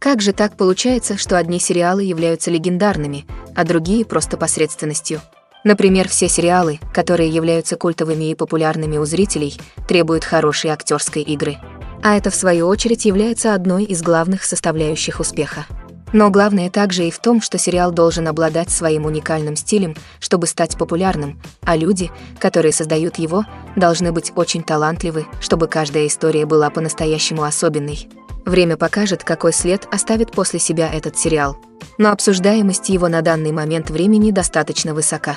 Как же так получается, что одни сериалы являются легендарными, а другие просто посредственностью? Например, все сериалы, которые являются культовыми и популярными у зрителей, требуют хорошей актерской игры. А это, в свою очередь, является одной из главных составляющих успеха. Но главное также и в том, что сериал должен обладать своим уникальным стилем, чтобы стать популярным, а люди, которые создают его, должны быть очень талантливы, чтобы каждая история была по-настоящему особенной. Время покажет, какой след оставит после себя этот сериал. Но обсуждаемость его на данный момент времени достаточно высока.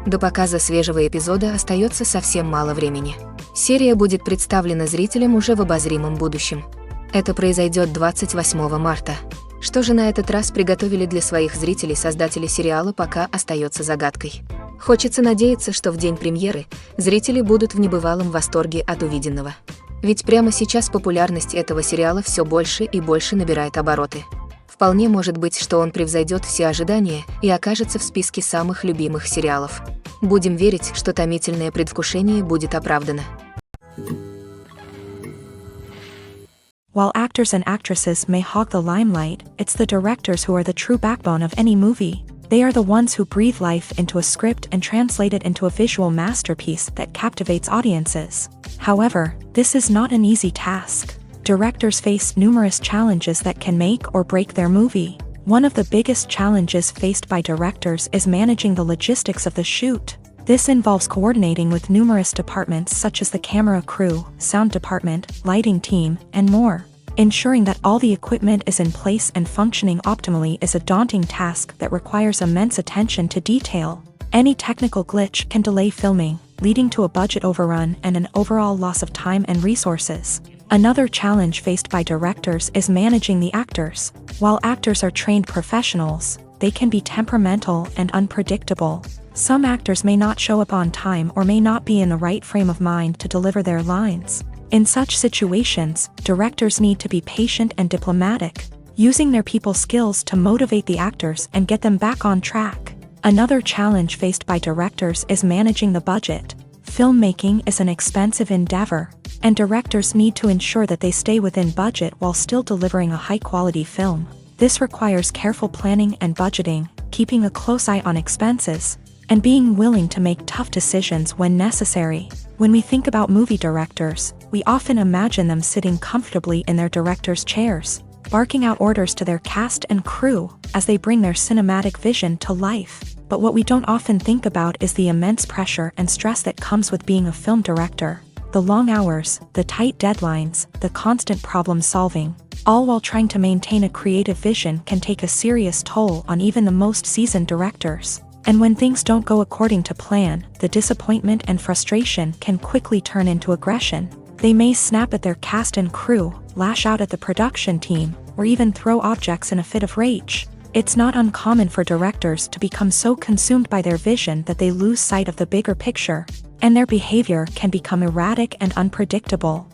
До показа свежего эпизода остается совсем мало времени. Серия будет представлена зрителям уже в обозримом будущем. Это произойдет 28 марта. Что же на этот раз приготовили для своих зрителей создатели сериала, пока остается загадкой. Хочется надеяться, что в день премьеры зрители будут в небывалом восторге от увиденного. Ведь прямо сейчас популярность этого сериала все больше и больше набирает обороты. Вполне может быть, что он превзойдет все ожидания и окажется в списке самых любимых сериалов. Будем верить, что томительное предвкушение будет оправдано. While actors and actresses may hog the limelight, it's the directors who are the true backbone of any movie. They are the ones who breathe life into a script and translate it into a visual masterpiece that captivates audiences. However, this is not an easy task. Directors face numerous challenges that can make or break their movie. One of the biggest challenges faced by directors is managing the logistics of the shoot. This involves coordinating with numerous departments such as the camera crew, sound department, lighting team, and more. Ensuring that all the equipment is in place and functioning optimally is a daunting task that requires immense attention to detail. Any technical glitch can delay filming, leading to a budget overrun and an overall loss of time and resources. Another challenge faced by directors is managing the actors. While actors are trained professionals, they can be temperamental and unpredictable. Some actors may not show up on time or may not be in the right frame of mind to deliver their lines. In such situations, directors need to be patient and diplomatic, using their people skills to motivate the actors and get them back on track. Another challenge faced by directors is managing the budget. Filmmaking is an expensive endeavor, and directors need to ensure that they stay within budget while still delivering a high-quality film. This requires careful planning and budgeting, keeping a close eye on expenses, and being willing to make tough decisions when necessary. When we think about movie directors, we often imagine them sitting comfortably in their director's chairs, barking out orders to their cast and crew as they bring their cinematic vision to life. But what we don't often think about is the immense pressure and stress that comes with being a film director. The long hours, the tight deadlines, the constant problem solving, all while trying to maintain a creative vision can take a serious toll on even the most seasoned directors. And when things don't go according to plan, the disappointment and frustration can quickly turn into aggression. They may snap at their cast and crew, lash out at the production team, or even throw objects in a fit of rage. It's not uncommon for directors to become so consumed by their vision that they lose sight of the bigger picture, and their behavior can become erratic and unpredictable.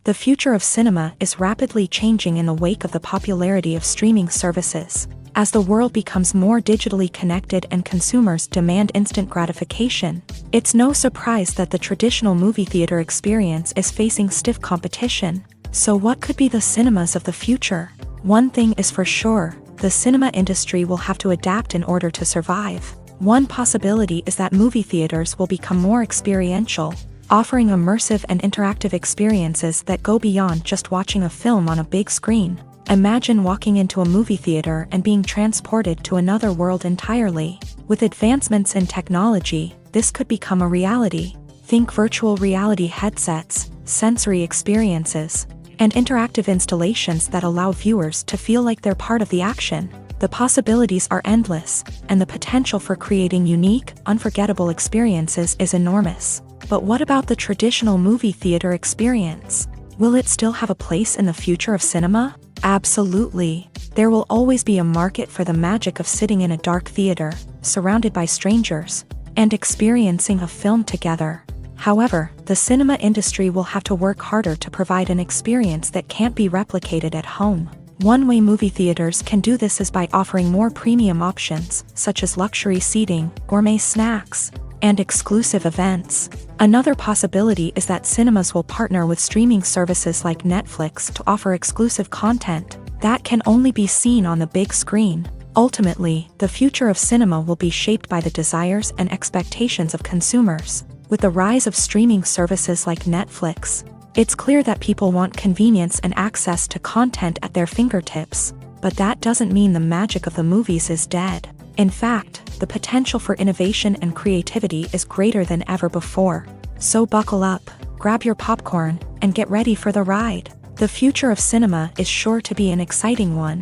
The future of cinema is rapidly changing in the wake of the popularity of streaming services. As the world becomes more digitally connected and consumers demand instant gratification, it's no surprise that the traditional movie theater experience is facing stiff competition. So what could be the cinemas of the future? One thing is for sure, the cinema industry will have to adapt in order to survive. One possibility is that movie theaters will become more experiential, offering immersive and interactive experiences that go beyond just watching a film on a big screen. Imagine walking into a movie theater and being transported to another world entirely. With advancements in technology, this could become a reality. Think virtual reality headsets, sensory experiences, and interactive installations that allow viewers to feel like they're part of the action. The possibilities are endless, and the potential for creating unique, unforgettable experiences is enormous. But what about the traditional movie theater experience? Will it still have a place in the future of cinema? Absolutely. There will always be a market for the magic of sitting in a dark theater, surrounded by strangers, and experiencing a film together. However, the cinema industry will have to work harder to provide an experience that can't be replicated at home. One way movie theaters can do this is by offering more premium options, such as luxury seating, gourmet snacks, and exclusive events. Another possibility is that cinemas will partner with streaming services like Netflix to offer exclusive content that can only be seen on the big screen. Ultimately, the future of cinema will be shaped by the desires and expectations of consumers. With the rise of streaming services like Netflix, it's clear that people want convenience and access to content at their fingertips. But that doesn't mean the magic of the movies is dead. In fact, the potential for innovation and creativity is greater than ever before. So buckle up, grab your popcorn, and get ready for the ride. The future of cinema is sure to be an exciting one.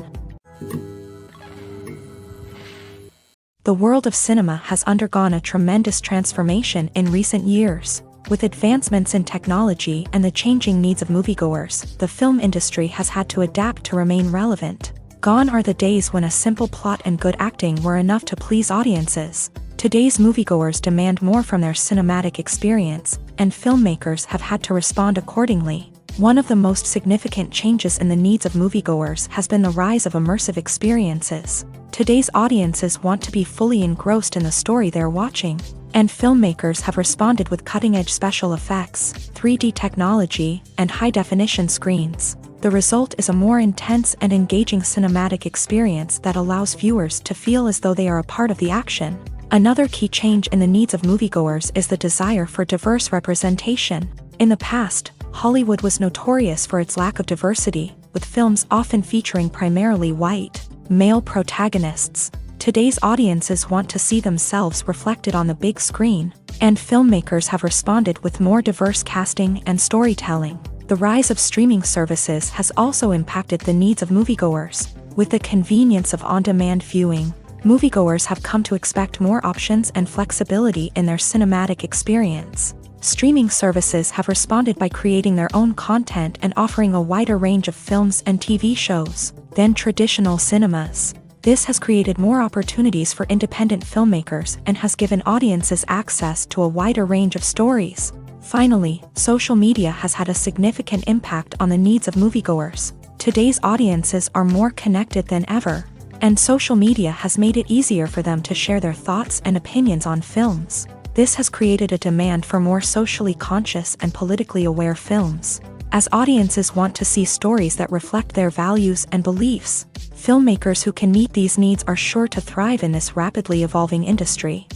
The world of cinema has undergone a tremendous transformation in recent years. With advancements in technology and the changing needs of moviegoers, the film industry has had to adapt to remain relevant. Gone are the days when a simple plot and good acting were enough to please audiences. Today's moviegoers demand more from their cinematic experience, and filmmakers have had to respond accordingly. One of the most significant changes in the needs of moviegoers has been the rise of immersive experiences. Today's audiences want to be fully engrossed in the story they're watching, and filmmakers have responded with cutting-edge special effects, 3D technology, and high-definition screens. The result is a more intense and engaging cinematic experience that allows viewers to feel as though they are a part of the action. Another key change in the needs of moviegoers is the desire for diverse representation. In the past, Hollywood was notorious for its lack of diversity, with films often featuring primarily white, male protagonists. Today's audiences want to see themselves reflected on the big screen, and filmmakers have responded with more diverse casting and storytelling. The rise of streaming services has also impacted the needs of moviegoers. With the convenience of on-demand viewing, moviegoers have come to expect more options and flexibility in their cinematic experience. Streaming services have responded by creating their own content and offering a wider range of films and TV shows than traditional cinemas. This has created more opportunities for independent filmmakers and has given audiences access to a wider range of stories. Finally, social media has had a significant impact on the needs of moviegoers. Today's audiences are more connected than ever, and social media has made it easier for them to share their thoughts and opinions on films. This has created a demand for more socially conscious and politically aware films. As audiences want to see stories that reflect their values and beliefs, filmmakers who can meet these needs are sure to thrive in this rapidly evolving industry.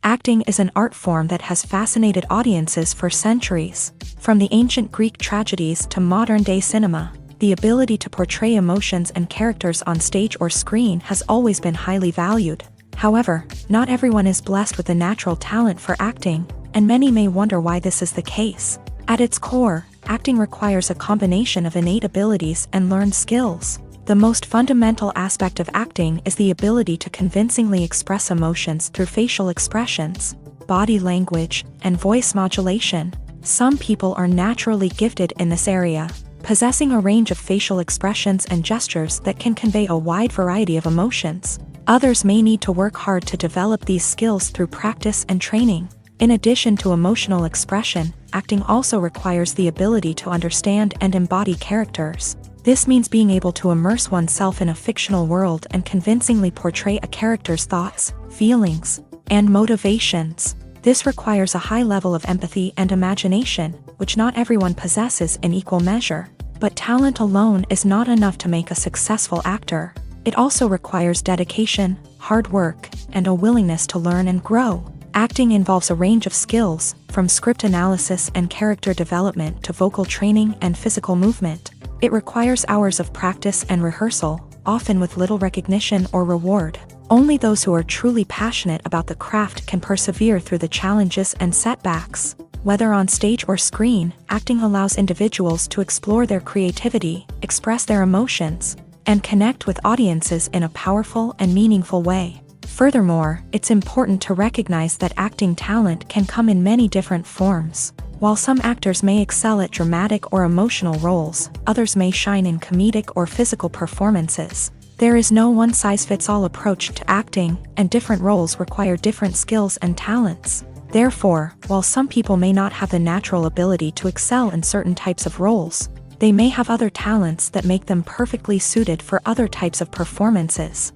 Acting is an art form that has fascinated audiences for centuries. From the ancient Greek tragedies to modern-day cinema, the ability to portray emotions and characters on stage or screen has always been highly valued. However, not everyone is blessed with a natural talent for acting, and many may wonder why this is the case. At its core, acting requires a combination of innate abilities and learned skills. The most fundamental aspect of acting is the ability to convincingly express emotions through facial expressions, body language, and voice modulation. Some people are naturally gifted in this area, possessing a range of facial expressions and gestures that can convey a wide variety of emotions. Others may need to work hard to develop these skills through practice and training. In addition to emotional expression, acting also requires the ability to understand and embody characters. This means being able to immerse oneself in a fictional world and convincingly portray a character's thoughts, feelings, and motivations. This requires a high level of empathy and imagination, which not everyone possesses in equal measure. But talent alone is not enough to make a successful actor. It also requires dedication, hard work, and a willingness to learn and grow. Acting involves a range of skills, from script analysis and character development to vocal training and physical movement. It requires hours of practice and rehearsal, often with little recognition or reward. Only those who are truly passionate about the craft can persevere through the challenges and setbacks. Whether on stage or screen, acting allows individuals to explore their creativity, express their emotions, and connect with audiences in a powerful and meaningful way. Furthermore, it's important to recognize that acting talent can come in many different forms. While some actors may excel at dramatic or emotional roles, others may shine in comedic or physical performances. There is no one-size-fits-all approach to acting, and different roles require different skills and talents. Therefore, while some people may not have the natural ability to excel in certain types of roles, they may have other talents that make them perfectly suited for other types of performances.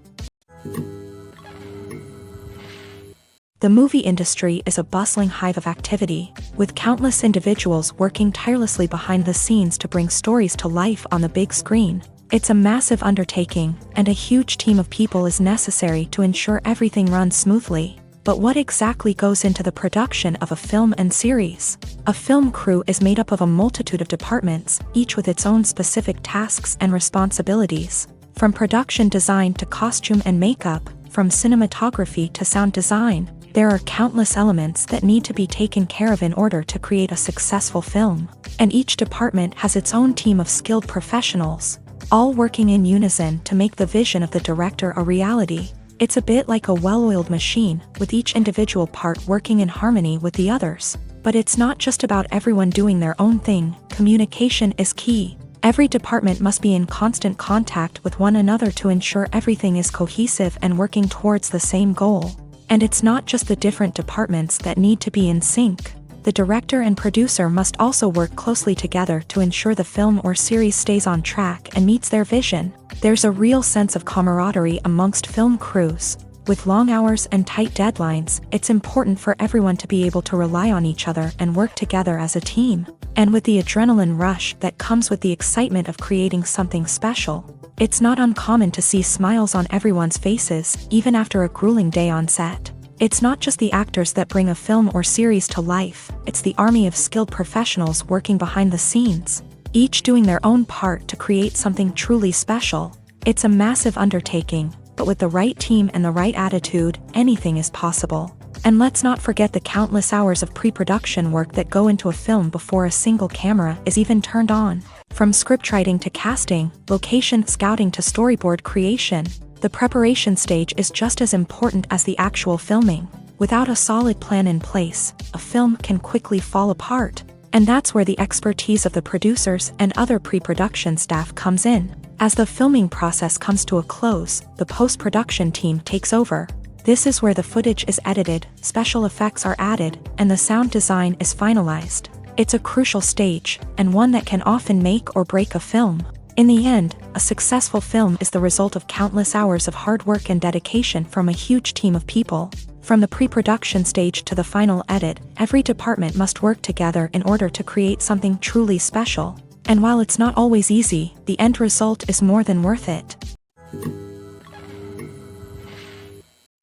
The movie industry is a bustling hive of activity, with countless individuals working tirelessly behind the scenes to bring stories to life on the big screen. It's a massive undertaking, and a huge team of people is necessary to ensure everything runs smoothly. But what exactly goes into the production of a film and series? A film crew is made up of a multitude of departments, each with its own specific tasks and responsibilities. From production design to costume and makeup, from cinematography to sound design, there are countless elements that need to be taken care of in order to create a successful film. And each department has its own team of skilled professionals, all working in unison to make the vision of the director a reality. It's a bit like a well-oiled machine, with each individual part working in harmony with the others. But it's not just about everyone doing their own thing. Communication is key. Every department must be in constant contact with one another to ensure everything is cohesive and working towards the same goal. And it's not just the different departments that need to be in sync. The director and producer must also work closely together to ensure the film or series stays on track and meets their vision. There's a real sense of camaraderie amongst film crews. With long hours and tight deadlines, it's important for everyone to be able to rely on each other and work together as a team. And with the adrenaline rush that comes with the excitement of creating something special, it's not uncommon to see smiles on everyone's faces, even after a grueling day on set. It's not just the actors that bring a film or series to life, it's the army of skilled professionals working behind the scenes, each doing their own part to create something truly special. It's a massive undertaking, but with the right team and the right attitude, anything is possible. And let's not forget the countless hours of pre-production work that go into a film before a single camera is even turned on. From scriptwriting to casting, location scouting to storyboard creation, the preparation stage is just as important as the actual filming. Without a solid plan in place, a film can quickly fall apart. And that's where the expertise of the producers and other pre-production staff comes in. As the filming process comes to a close, the post-production team takes over. This is where the footage is edited, special effects are added, and the sound design is finalized. It's a crucial stage, and one that can often make or break a film. In the end, a successful film is the result of countless hours of hard work and dedication from a huge team of people. From the pre-production stage to the final edit, every department must work together in order to create something truly special. And while it's not always easy, the end result is more than worth it.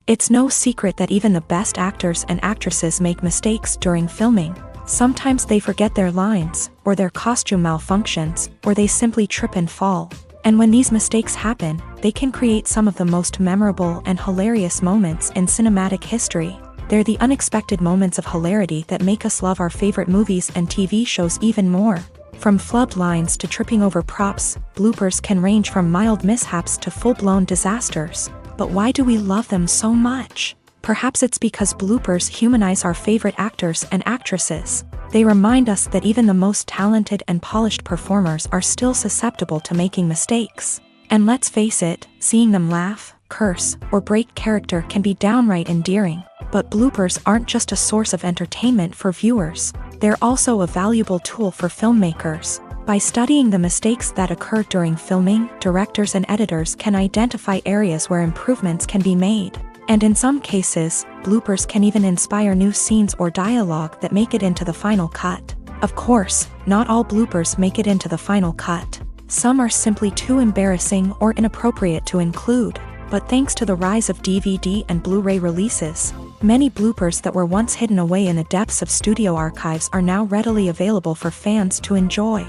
It's no secret that even the best actors and actresses make mistakes during filming. Sometimes they forget their lines, or their costume malfunctions, or they simply trip and fall. And when these mistakes happen, they can create some of the most memorable and hilarious moments in cinematic history. They're the unexpected moments of hilarity that make us love our favorite movies and TV shows even more. From flubbed lines to tripping over props, bloopers can range from mild mishaps to full-blown disasters. But why do we love them so much? Perhaps it's because bloopers humanize our favorite actors and actresses. They remind us that even the most talented and polished performers are still susceptible to making mistakes. And let's face it, seeing them laugh, curse, or break character can be downright endearing. But bloopers aren't just a source of entertainment for viewers. They're also a valuable tool for filmmakers. By studying the mistakes that occur during filming, directors and editors can identify areas where improvements can be made. And in some cases, bloopers can even inspire new scenes or dialogue that make it into the final cut. Of course, not all bloopers make it into the final cut. Some are simply too embarrassing or inappropriate to include. But thanks to the rise of DVD and Blu-ray releases, many bloopers that were once hidden away in the depths of studio archives are now readily available for fans to enjoy.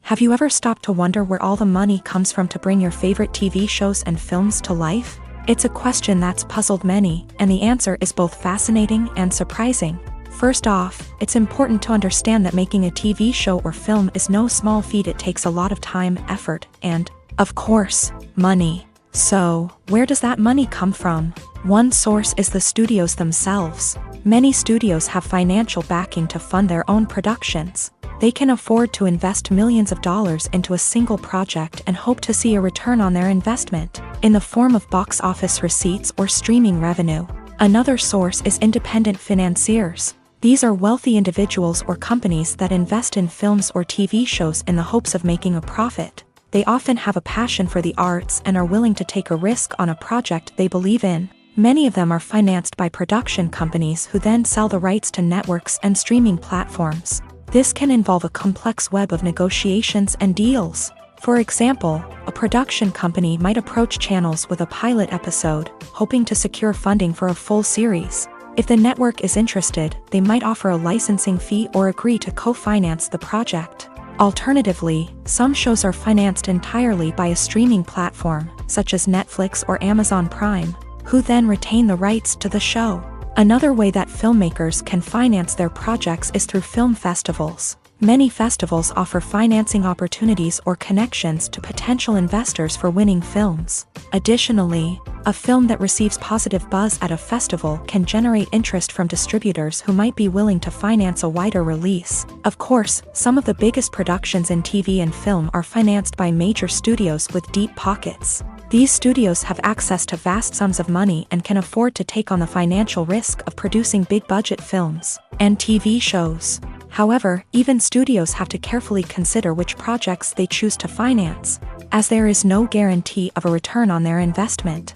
Have you ever stopped to wonder where all the money comes from to bring your favorite TV shows and films to life? It's a question that's puzzled many, and the answer is both fascinating and surprising. First off, it's important to understand that making a TV show or film is no small feat. It takes a lot of time, effort, and, of course, money. So, where does that money come from? One source is the studios themselves. Many studios have financial backing to fund their own productions. They can afford to invest millions of dollars into a single project and hope to see a return on their investment, in the form of box office receipts or streaming revenue. Another source is independent financiers. These are wealthy individuals or companies that invest in films or TV shows in the hopes of making a profit. They often have a passion for the arts and are willing to take a risk on a project they believe in. Many of them are financed by production companies who then sell the rights to networks and streaming platforms. This can involve a complex web of negotiations and deals. For example, a production company might approach channels with a pilot episode, hoping to secure funding for a full series. If the network is interested, they might offer a licensing fee or agree to co-finance the project. Alternatively, some shows are financed entirely by a streaming platform, such as Netflix or Amazon Prime, who then retain the rights to the show. Another way that filmmakers can finance their projects is through film festivals. Many festivals offer financing opportunities or connections to potential investors for winning films. Additionally, a film that receives positive buzz at a festival can generate interest from distributors who might be willing to finance a wider release. Of course, some of the biggest productions in TV and film are financed by major studios with deep pockets. These studios have access to vast sums of money and can afford to take on the financial risk of producing big-budget films and TV shows. However, even studios have to carefully consider which projects they choose to finance, as there is no guarantee of a return on their investment.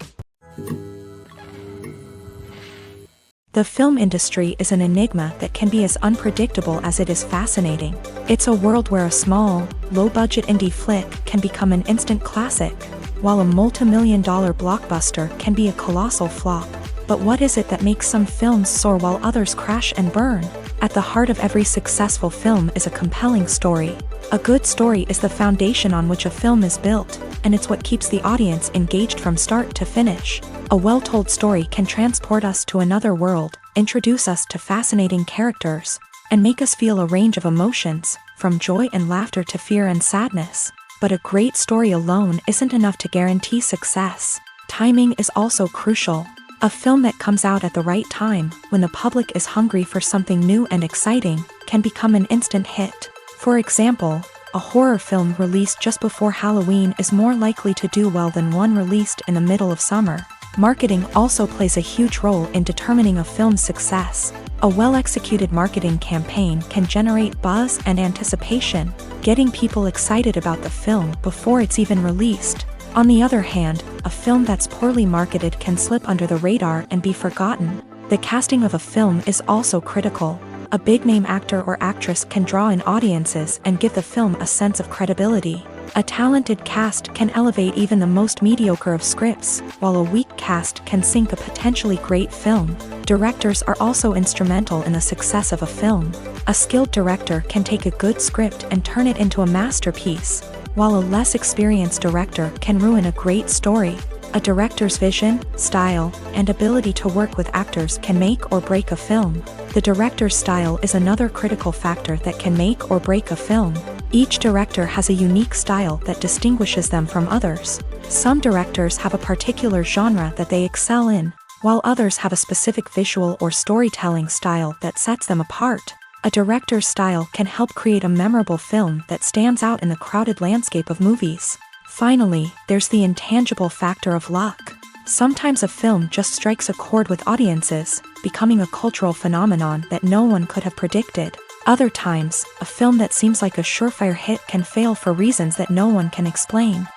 The film industry is an enigma that can be as unpredictable as it is fascinating. It's a world where a small, low-budget indie flick can become an instant classic, while a multi-million-dollar blockbuster can be a colossal flop. But what is it that makes some films soar while others crash and burn? At the heart of every successful film is a compelling story. A good story is the foundation on which a film is built, and it's what keeps the audience engaged from start to finish. A well-told story can transport us to another world, introduce us to fascinating characters, and make us feel a range of emotions, from joy and laughter to fear and sadness. But a great story alone isn't enough to guarantee success. Timing is also crucial. A film that comes out at the right time, when the public is hungry for something new and exciting, can become an instant hit. For example, a horror film released just before Halloween is more likely to do well than one released in the middle of summer. Marketing also plays a huge role in determining a film's success. A well-executed marketing campaign can generate buzz and anticipation, getting people excited about the film before it's even released. On the other hand, a film that's poorly marketed can slip under the radar and be forgotten. The casting of a film is also critical. A big-name actor or actress can draw in audiences and give the film a sense of credibility. A talented cast can elevate even the most mediocre of scripts, while a weak cast can sink a potentially great film. Directors are also instrumental in the success of a film. A skilled director can take a good script and turn it into a masterpiece, while a less experienced director can ruin a great story. A director's vision, style, and ability to work with actors can make or break a film. The director's style is another critical factor that can make or break a film. Each director has a unique style that distinguishes them from others. Some directors have a particular genre that they excel in, while others have a specific visual or storytelling style that sets them apart. A director's style can help create a memorable film that stands out in the crowded landscape of movies. Finally, there's the intangible factor of luck. Sometimes a film just strikes a chord with audiences, becoming a cultural phenomenon that no one could have predicted. Other times, a film that seems like a surefire hit can fail for reasons that no one can explain.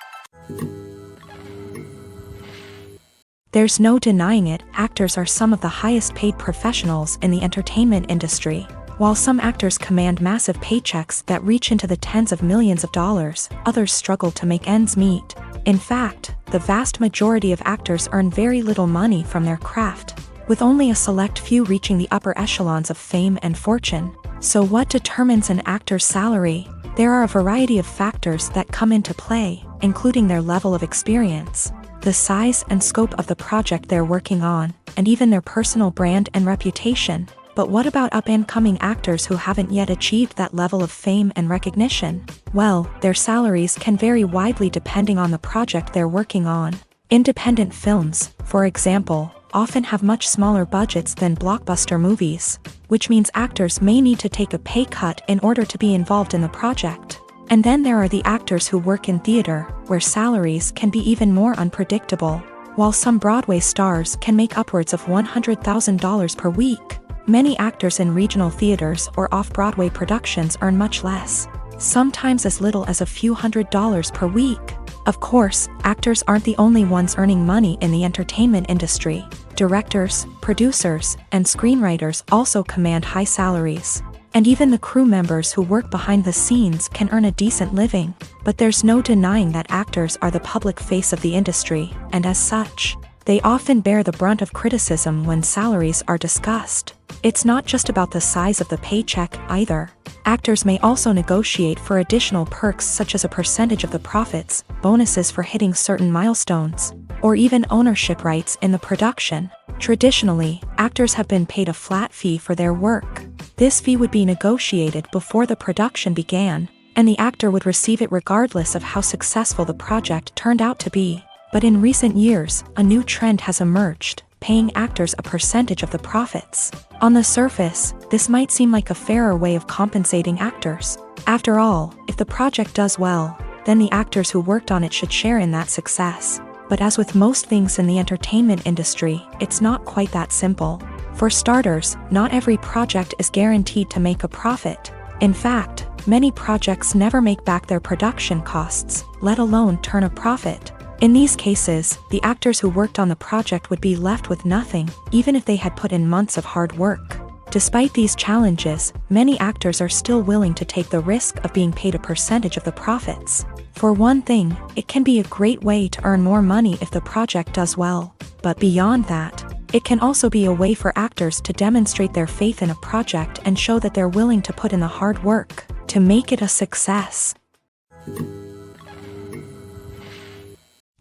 There's no denying it, actors are some of the highest paid professionals in the entertainment industry. While some actors command massive paychecks that reach into the tens of millions of dollars, others struggle to make ends meet. In fact, the vast majority of actors earn very little money from their craft, with only a select few reaching the upper echelons of fame and fortune. So what determines an actor's salary? There are a variety of factors that come into play, including their level of experience, the size and scope of the project they're working on, and even their personal brand and reputation. But what about up-and-coming actors who haven't yet achieved that level of fame and recognition? Well, their salaries can vary widely depending on the project they're working on. Independent films, for example, often have much smaller budgets than blockbuster movies, which means actors may need to take a pay cut in order to be involved in the project. And then there are the actors who work in theater, where salaries can be even more unpredictable. While some Broadway stars can make upwards of $100,000 per week, many actors in regional theaters or off-Broadway productions earn much less. sometimes as little as a few $100s per week. Of course, actors aren't the only ones earning money in the entertainment industry. Directors, producers, and screenwriters also command high salaries. And even the crew members who work behind the scenes can earn a decent living. But there's no denying that actors are the public face of the industry, and as such, they often bear the brunt of criticism when salaries are discussed. It's not just about the size of the paycheck either. Actors may also negotiate for additional perks such as a percentage of the profits, bonuses for hitting certain milestones, or even ownership rights in the production. Traditionally, actors have been paid a flat fee for their work. This fee would be negotiated before the production began, and the actor would receive it regardless of how successful the project turned out to be. But in recent years, a new trend has emerged, paying actors a percentage of the profits. On the surface, this might seem like a fairer way of compensating actors. After all, if the project does well, then the actors who worked on it should share in that success. But as with most things in the entertainment industry, it's not quite that simple. For starters, not every project is guaranteed to make a profit. In fact, many projects never make back their production costs, let alone turn a profit. In these cases, the actors who worked on the project would be left with nothing, even if they had put in months of hard work. Despite these challenges, many actors are still willing to take the risk of being paid a percentage of the profits. For one thing, it can be a great way to earn more money if the project does well. But beyond that, it can also be a way for actors to demonstrate their faith in a project and show that they're willing to put in the hard work to make it a success.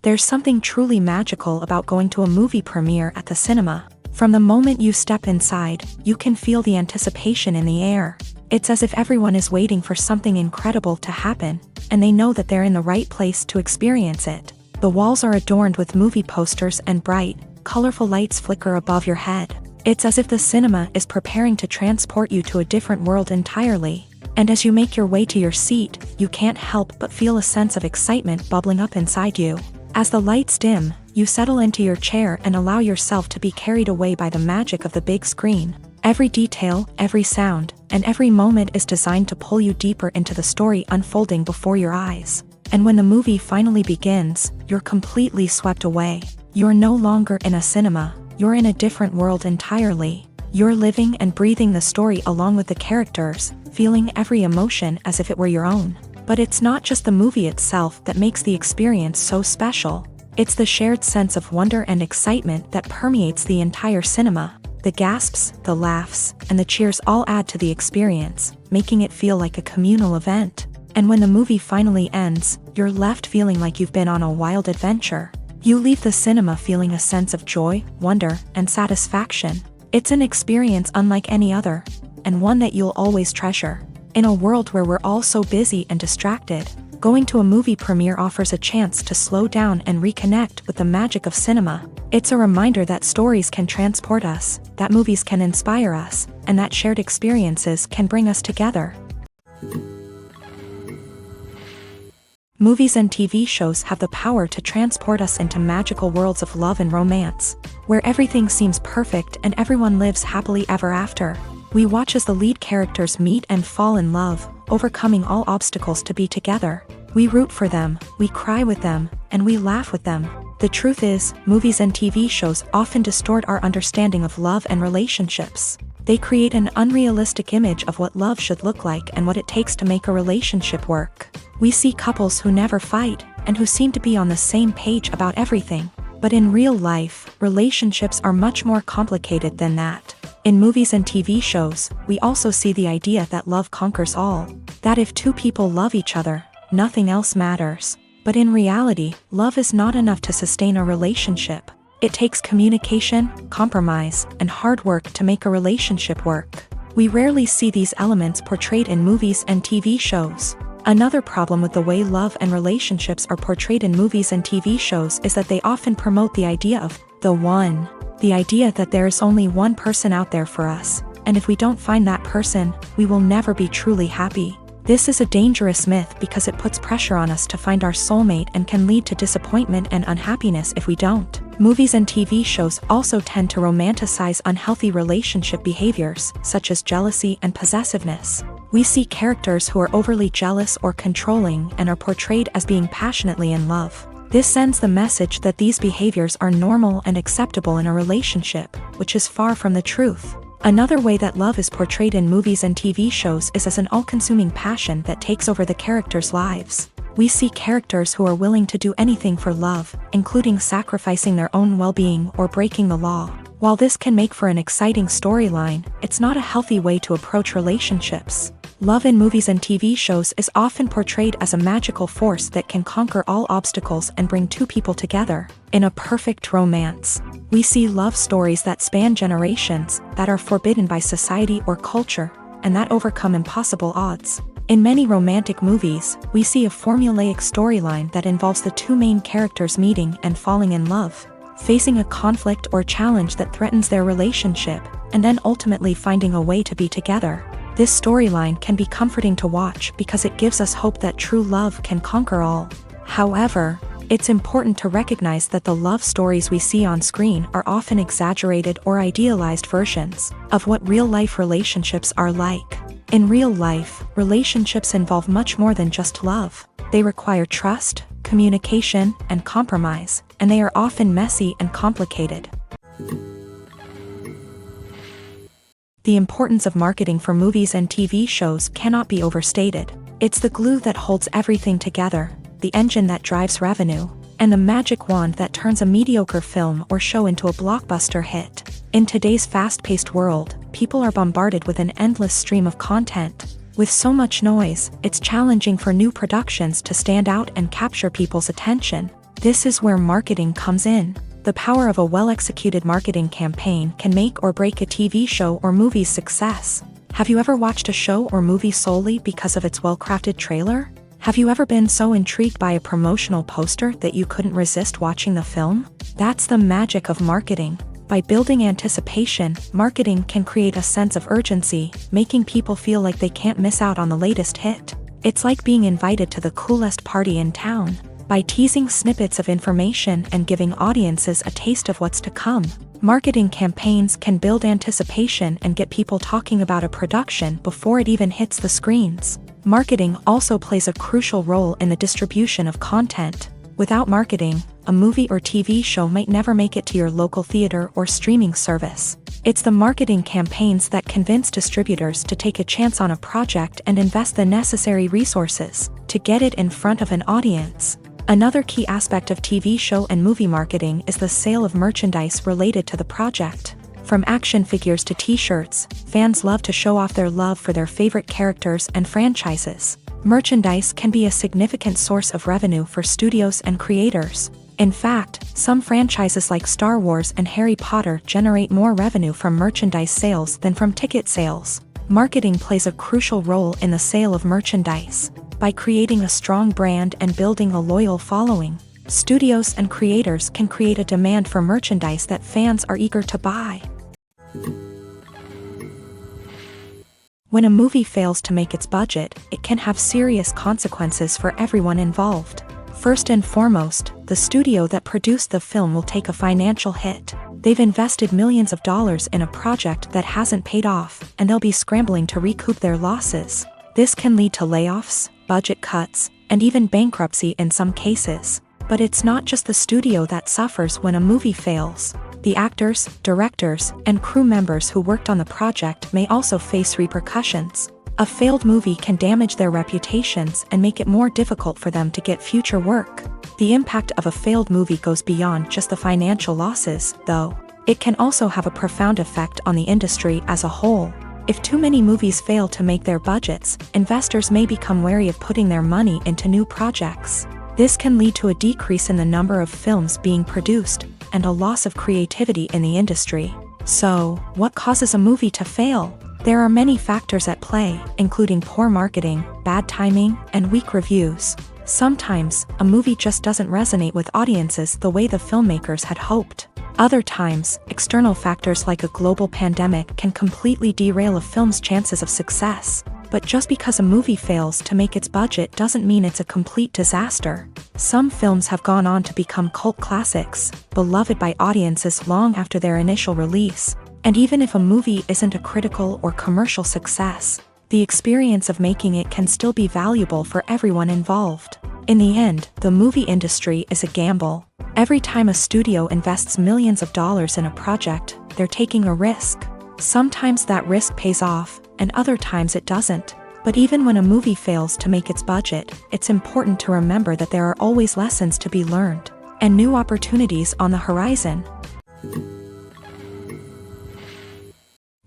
There's something truly magical about going to a movie premiere at the cinema. From the moment you step inside, you can feel the anticipation in the air. It's as if everyone is waiting for something incredible to happen, and they know that they're in the right place to experience it. The walls are adorned with movie posters and bright, colorful lights flicker above your head. It's as if the cinema is preparing to transport you to a different world entirely. And as you make your way to your seat, you can't help but feel a sense of excitement bubbling up inside you. As the lights dim, you settle into your chair and allow yourself to be carried away by the magic of the big screen. Every detail, every sound, and every moment is designed to pull you deeper into the story unfolding before your eyes. And when the movie finally begins, you're completely swept away. You're no longer in a cinema, you're in a different world entirely. You're living and breathing the story along with the characters, feeling every emotion as if it were your own. But it's not just the movie itself that makes the experience so special. It's the shared sense of wonder and excitement that permeates the entire cinema. The gasps, the laughs, and the cheers all add to the experience, making it feel like a communal event. And when the movie finally ends, you're left feeling like you've been on a wild adventure. You leave the cinema feeling a sense of joy, wonder, and satisfaction. It's an experience unlike any other, and one that you'll always treasure. In a world where we're all so busy and distracted, going to a movie premiere offers a chance to slow down and reconnect with the magic of cinema. It's a reminder that stories can transport us, that movies can inspire us, and that shared experiences can bring us together. Movies and TV shows have the power to transport us into magical worlds of love and romance, where everything seems perfect and everyone lives happily ever after. We watch as the lead characters meet and fall in love, overcoming all obstacles to be together. We root for them, we cry with them, and we laugh with them. The truth is, movies and TV shows often distort our understanding of love and relationships. They create an unrealistic image of what love should look like and what it takes to make a relationship work. We see couples who never fight, and who seem to be on the same page about everything. But in real life, relationships are much more complicated than that. In movies and TV shows, we also see the idea that love conquers all. That if two people love each other, nothing else matters. But in reality, love is not enough to sustain a relationship. It takes communication, compromise, and hard work to make a relationship work. We rarely see these elements portrayed in movies and TV shows. Another problem with the way love and relationships are portrayed in movies and TV shows is that they often promote the idea of the one. The idea that there is only one person out there for us, and if we don't find that person, we will never be truly happy. This is a dangerous myth because it puts pressure on us to find our soulmate and can lead to disappointment and unhappiness if we don't. Movies and TV shows also tend to romanticize unhealthy relationship behaviors, such as jealousy and possessiveness. We see characters who are overly jealous or controlling and are portrayed as being passionately in love. This sends the message that these behaviors are normal and acceptable in a relationship, which is far from the truth. Another way that love is portrayed in movies and TV shows is as an all-consuming passion that takes over the characters' lives. We see characters who are willing to do anything for love, including sacrificing their own well-being or breaking the law. While this can make for an exciting storyline, it's not a healthy way to approach relationships. Love in movies and TV shows is often portrayed as a magical force that can conquer all obstacles and bring two people together in a perfect romance. We see love stories that span generations, that are forbidden by society or culture, and that overcome impossible odds. In many romantic movies, we see a formulaic storyline that involves the two main characters meeting and falling in love, facing a conflict or challenge that threatens their relationship, and then ultimately finding a way to be together. This storyline can be comforting to watch because it gives us hope that true love can conquer all. However, it's important to recognize that the love stories we see on screen are often exaggerated or idealized versions of what real-life relationships are like. In real life, relationships involve much more than just love. They require trust, communication, and compromise, and they are often messy and complicated. The importance of marketing for movies and TV shows cannot be overstated. It's the glue that holds everything together, the engine that drives revenue, and the magic wand that turns a mediocre film or show into a blockbuster hit. In today's fast-paced world, people are bombarded with an endless stream of content. With so much noise, it's challenging for new productions to stand out and capture people's attention. This is where marketing comes in. The power of a well-executed marketing campaign can make or break a TV show or movie's success. Have you ever watched a show or movie solely because of its well-crafted trailer? Have you ever been so intrigued by a promotional poster that you couldn't resist watching the film? That's the magic of marketing. By building anticipation, marketing can create a sense of urgency, making people feel like they can't miss out on the latest hit. It's like being invited to the coolest party in town. By teasing snippets of information and giving audiences a taste of what's to come, marketing campaigns can build anticipation and get people talking about a production before it even hits the screens. Marketing also plays a crucial role in the distribution of content. Without marketing, a movie or TV show might never make it to your local theater or streaming service. It's the marketing campaigns that convince distributors to take a chance on a project and invest the necessary resources to get it in front of an audience. Another key aspect of TV show and movie marketing is the sale of merchandise related to the project. From action figures to t-shirts, fans love to show off their love for their favorite characters and franchises. Merchandise can be a significant source of revenue for studios and creators. In fact, some franchises like Star Wars and Harry Potter generate more revenue from merchandise sales than from ticket sales. Marketing plays a crucial role in the sale of merchandise. By creating a strong brand and building a loyal following, studios and creators can create a demand for merchandise that fans are eager to buy. When a movie fails to make its budget, it can have serious consequences for everyone involved. First and foremost, the studio that produced the film will take a financial hit. They've invested millions of dollars in a project that hasn't paid off, and they'll be scrambling to recoup their losses. This can lead to layoffs, budget cuts, and even bankruptcy in some cases. But it's not just the studio that suffers when a movie fails. The actors, directors, and crew members who worked on the project may also face repercussions. A failed movie can damage their reputations and make it more difficult for them to get future work. The impact of a failed movie goes beyond just the financial losses, though. It can also have a profound effect on the industry as a whole. If too many movies fail to make their budgets, investors may become wary of putting their money into new projects. This can lead to a decrease in the number of films being produced, and a loss of creativity in the industry. So, what causes a movie to fail? There are many factors at play, including poor marketing, bad timing, and weak reviews. Sometimes, a movie just doesn't resonate with audiences the way the filmmakers had hoped. Other times, external factors like a global pandemic can completely derail a film's chances of success. But just because a movie fails to make its budget doesn't mean it's a complete disaster. Some films have gone on to become cult classics, beloved by audiences long after their initial release. And even if a movie isn't a critical or commercial success, the experience of making it can still be valuable for everyone involved. In the end, the movie industry is a gamble. Every time a studio invests millions of dollars in a project, they're taking a risk. Sometimes that risk pays off, and other times it doesn't. But even when a movie fails to make its budget, it's important to remember that there are always lessons to be learned, and new opportunities on the horizon.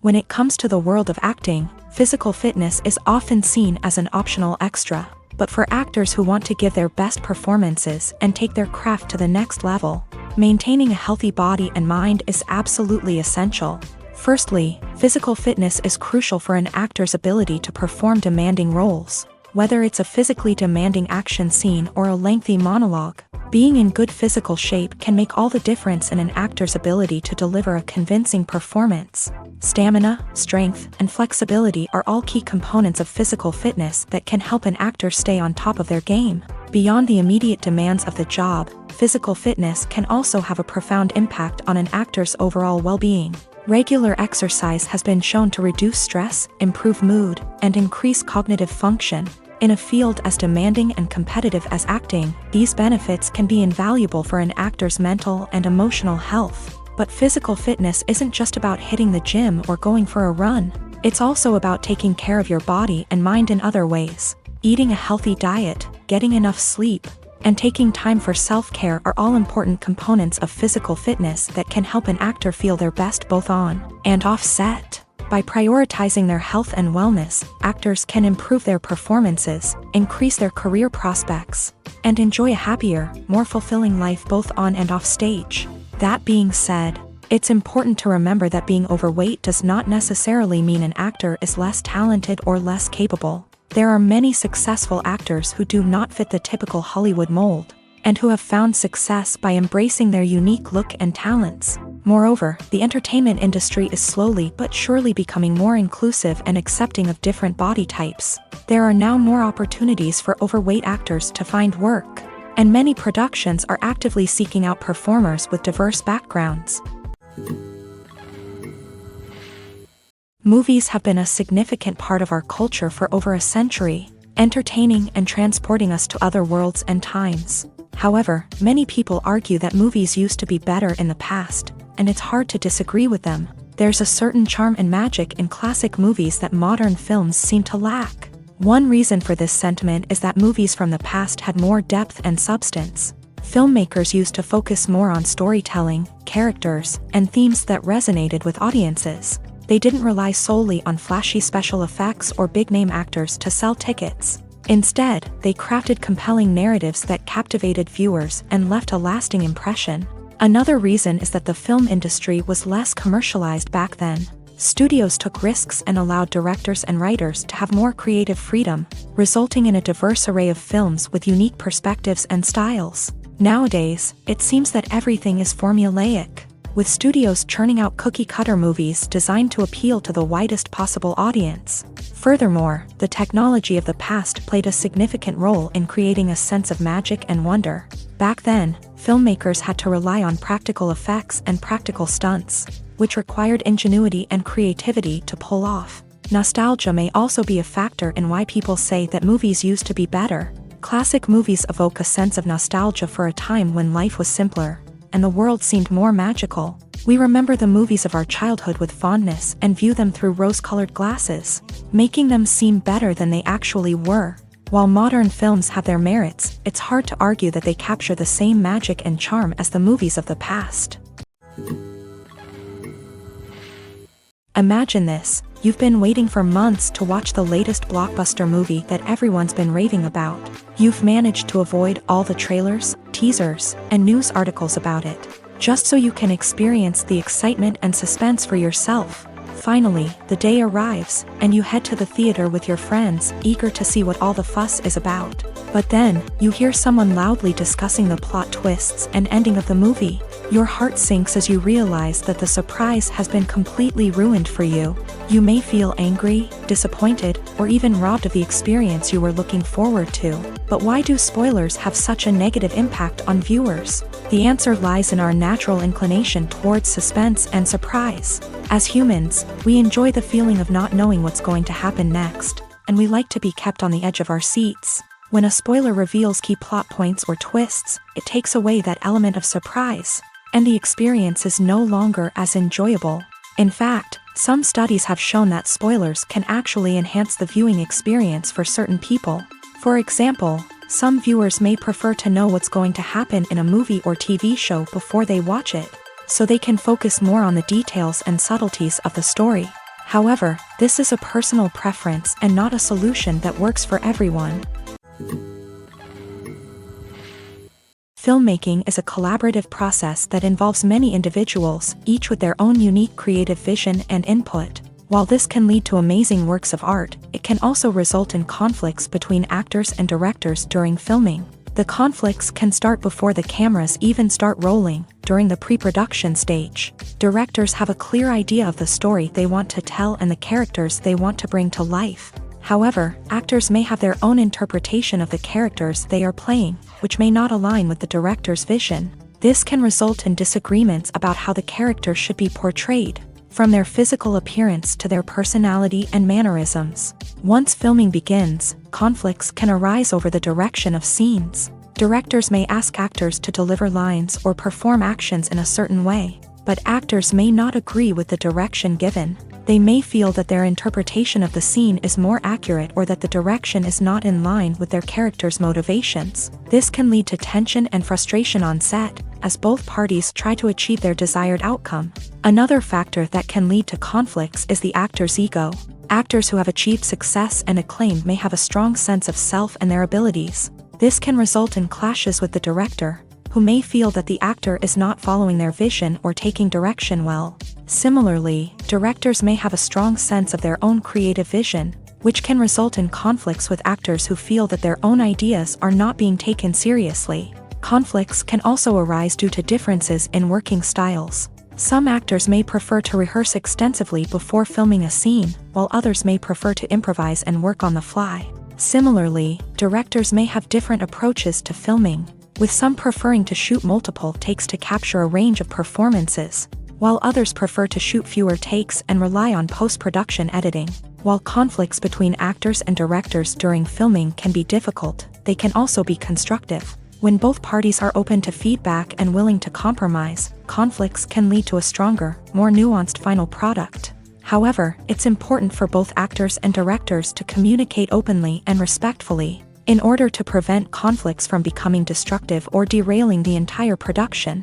When it comes to the world of acting, physical fitness is often seen as an optional extra. But for actors who want to give their best performances and take their craft to the next level, maintaining a healthy body and mind is absolutely essential. Firstly, physical fitness is crucial for an actor's ability to perform demanding roles. Whether it's a physically demanding action scene or a lengthy monologue, being in good physical shape can make all the difference in an actor's ability to deliver a convincing performance. Stamina, strength, and flexibility are all key components of physical fitness that can help an actor stay on top of their game. Beyond the immediate demands of the job, physical fitness can also have a profound impact on an actor's overall well-being. Regular exercise has been shown to reduce stress, improve mood, and increase cognitive function. In a field as demanding and competitive as acting, these benefits can be invaluable for an actor's mental and emotional health. But physical fitness isn't just about hitting the gym or going for a run. It's also about taking care of your body and mind in other ways. Eating a healthy diet, getting enough sleep, and taking time for self-care are all important components of physical fitness that can help an actor feel their best both on and off set. By prioritizing their health and wellness, actors can improve their performances, increase their career prospects, and enjoy a happier, more fulfilling life both on and off stage. That being said, it's important to remember that being overweight does not necessarily mean an actor is less talented or less capable. There are many successful actors who do not fit the typical Hollywood mold, and who have found success by embracing their unique look and talents. Moreover, the entertainment industry is slowly but surely becoming more inclusive and accepting of different body types. There are now more opportunities for overweight actors to find work, and many productions are actively seeking out performers with diverse backgrounds. Movies have been a significant part of our culture for over a century, entertaining and transporting us to other worlds and times. However, many people argue that movies used to be better in the past, and it's hard to disagree with them. There's a certain charm and magic in classic movies that modern films seem to lack. One reason for this sentiment is that movies from the past had more depth and substance. Filmmakers used to focus more on storytelling, characters, and themes that resonated with audiences. They didn't rely solely on flashy special effects or big-name actors to sell tickets. Instead, they crafted compelling narratives that captivated viewers and left a lasting impression. Another reason is that the film industry was less commercialized back then. Studios took risks and allowed directors and writers to have more creative freedom, resulting in a diverse array of films with unique perspectives and styles. Nowadays, it seems that everything is formulaic, with studios churning out cookie-cutter movies designed to appeal to the widest possible audience. Furthermore, the technology of the past played a significant role in creating a sense of magic and wonder. Back then, filmmakers had to rely on practical effects and practical stunts, which required ingenuity and creativity to pull off. Nostalgia may also be a factor in why people say that movies used to be better. Classic movies evoke a sense of nostalgia for a time when life was simpler, and the world seemed more magical. We remember the movies of our childhood with fondness and view them through rose-colored glasses, making them seem better than they actually were. While modern films have their merits, it's hard to argue that they capture the same magic and charm as the movies of the past. Imagine this: you've been waiting for months to watch the latest blockbuster movie that everyone's been raving about. You've managed to avoid all the trailers, teasers, and news articles about it, just so you can experience the excitement and suspense for yourself. Finally, the day arrives, and you head to the theater with your friends, eager to see what all the fuss is about. But then, you hear someone loudly discussing the plot twists and ending of the movie. Your heart sinks as you realize that the surprise has been completely ruined for you. You may feel angry, disappointed, or even robbed of the experience you were looking forward to. But why do spoilers have such a negative impact on viewers? The answer lies in our natural inclination towards suspense and surprise. As humans, we enjoy the feeling of not knowing what's going to happen next, and we like to be kept on the edge of our seats. When a spoiler reveals key plot points or twists, it takes away that element of surprise, and the experience is no longer as enjoyable. In fact, some studies have shown that spoilers can actually enhance the viewing experience for certain people. For example, some viewers may prefer to know what's going to happen in a movie or TV show before they watch it, so they can focus more on the details and subtleties of the story. However, this is a personal preference and not a solution that works for everyone. Filmmaking is a collaborative process that involves many individuals, each with their own unique creative vision and input. While this can lead to amazing works of art, it can also result in conflicts between actors and directors during filming. The conflicts can start before the cameras even start rolling, during the pre-production stage. Directors have a clear idea of the story they want to tell and the characters they want to bring to life. However, actors may have their own interpretation of the characters they are playing, which may not align with the director's vision. This can result in disagreements about how the character should be portrayed, from their physical appearance to their personality and mannerisms. Once filming begins, conflicts can arise over the direction of scenes. Directors may ask actors to deliver lines or perform actions in a certain way, but actors may not agree with the direction given. They may feel that their interpretation of the scene is more accurate or that the direction is not in line with their character's motivations. This can lead to tension and frustration on set, as both parties try to achieve their desired outcome. Another factor that can lead to conflicts is the actor's ego. Actors who have achieved success and acclaim may have a strong sense of self and their abilities. This can result in clashes with the director, who may feel that the actor is not following their vision or taking direction well. Similarly, directors may have a strong sense of their own creative vision, which can result in conflicts with actors who feel that their own ideas are not being taken seriously. Conflicts can also arise due to differences in working styles. Some actors may prefer to rehearse extensively before filming a scene, while others may prefer to improvise and work on the fly. Similarly, directors may have different approaches to filming, with some preferring to shoot multiple takes to capture a range of performances, while others prefer to shoot fewer takes and rely on post-production editing. While conflicts between actors and directors during filming can be difficult, they can also be constructive. When both parties are open to feedback and willing to compromise, conflicts can lead to a stronger, more nuanced final product. However, it's important for both actors and directors to communicate openly and respectfully, in order to prevent conflicts from becoming destructive or derailing the entire production.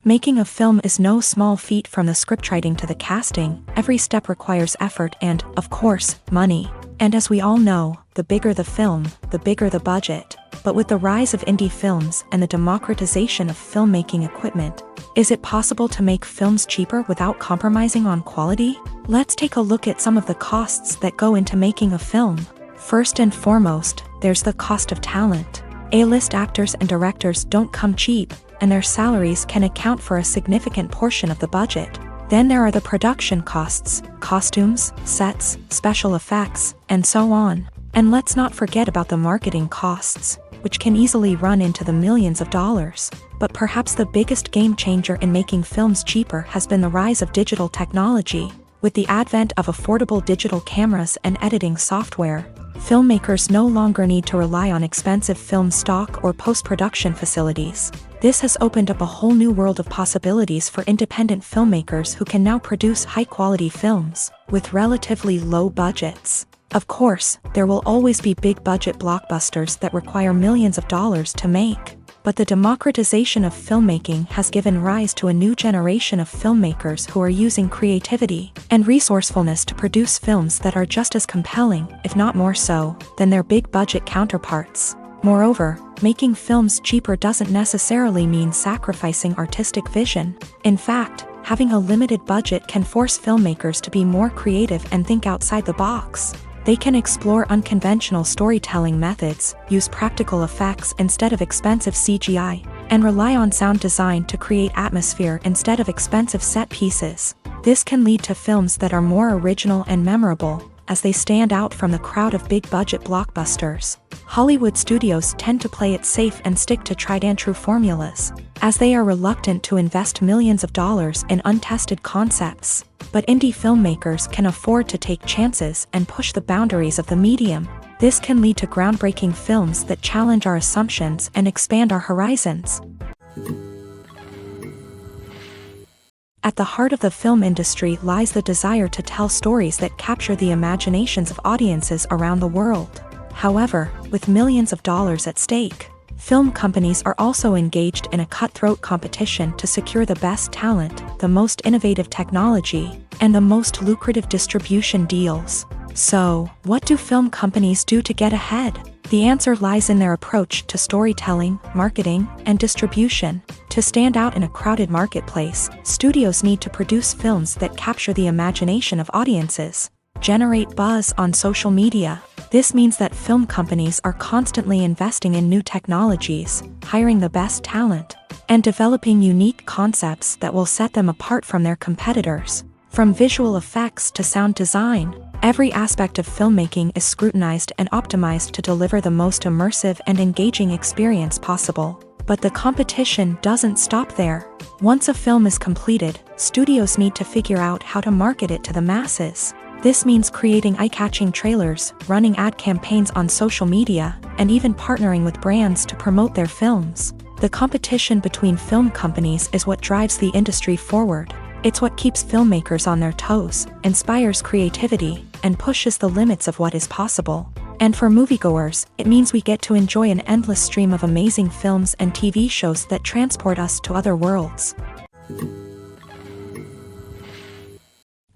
Making a film is no small feat. From the scriptwriting to the casting, every step requires effort and, of course, money. And as we all know, the bigger the film, the bigger the budget. But with the rise of indie films and the democratization of filmmaking equipment, is it possible to make films cheaper without compromising on quality? Let's take a look at some of the costs that go into making a film. First and foremost, there's the cost of talent. A-list actors and directors don't come cheap, and their salaries can account for a significant portion of the budget. Then there are the production costs, costumes, sets, special effects, and so on. And let's not forget about the marketing costs, which can easily run into the millions of dollars. But perhaps the biggest game changer in making films cheaper has been the rise of digital technology. With the advent of affordable digital cameras and editing software, filmmakers no longer need to rely on expensive film stock or post-production facilities. This has opened up a whole new world of possibilities for independent filmmakers who can now produce high-quality films with relatively low budgets. Of course, there will always be big-budget blockbusters that require millions of dollars to make. But the democratization of filmmaking has given rise to a new generation of filmmakers who are using creativity and resourcefulness to produce films that are just as compelling, if not more so, than their big-budget counterparts. Moreover, making films cheaper doesn't necessarily mean sacrificing artistic vision. In fact, having a limited budget can force filmmakers to be more creative and think outside the box. They can explore unconventional storytelling methods, use practical effects instead of expensive CGI, and rely on sound design to create atmosphere instead of expensive set pieces. This can lead to films that are more original and memorable, as they stand out from the crowd of big-budget blockbusters. Hollywood studios tend to play it safe and stick to tried-and-true formulas, as they are reluctant to invest millions of dollars in untested concepts. But indie filmmakers can afford to take chances and push the boundaries of the medium. This can lead to groundbreaking films that challenge our assumptions and expand our horizons. At the heart of the film industry lies the desire to tell stories that capture the imaginations of audiences around the world. However, with millions of dollars at stake, film companies are also engaged in a cutthroat competition to secure the best talent, the most innovative technology, and the most lucrative distribution deals. So, what do film companies do to get ahead? The answer lies in their approach to storytelling, marketing, and distribution. To stand out in a crowded marketplace, studios need to produce films that capture the imagination of audiences, generate buzz on social media. This means that film companies are constantly investing in new technologies, hiring the best talent, and developing unique concepts that will set them apart from their competitors. From visual effects to sound design, every aspect of filmmaking is scrutinized and optimized to deliver the most immersive and engaging experience possible. But the competition doesn't stop there. Once a film is completed, studios need to figure out how to market it to the masses. This means creating eye-catching trailers, running ad campaigns on social media, and even partnering with brands to promote their films. The competition between film companies is what drives the industry forward. It's what keeps filmmakers on their toes, inspires creativity, and pushes the limits of what is possible. And for moviegoers, it means we get to enjoy an endless stream of amazing films and TV shows that transport us to other worlds.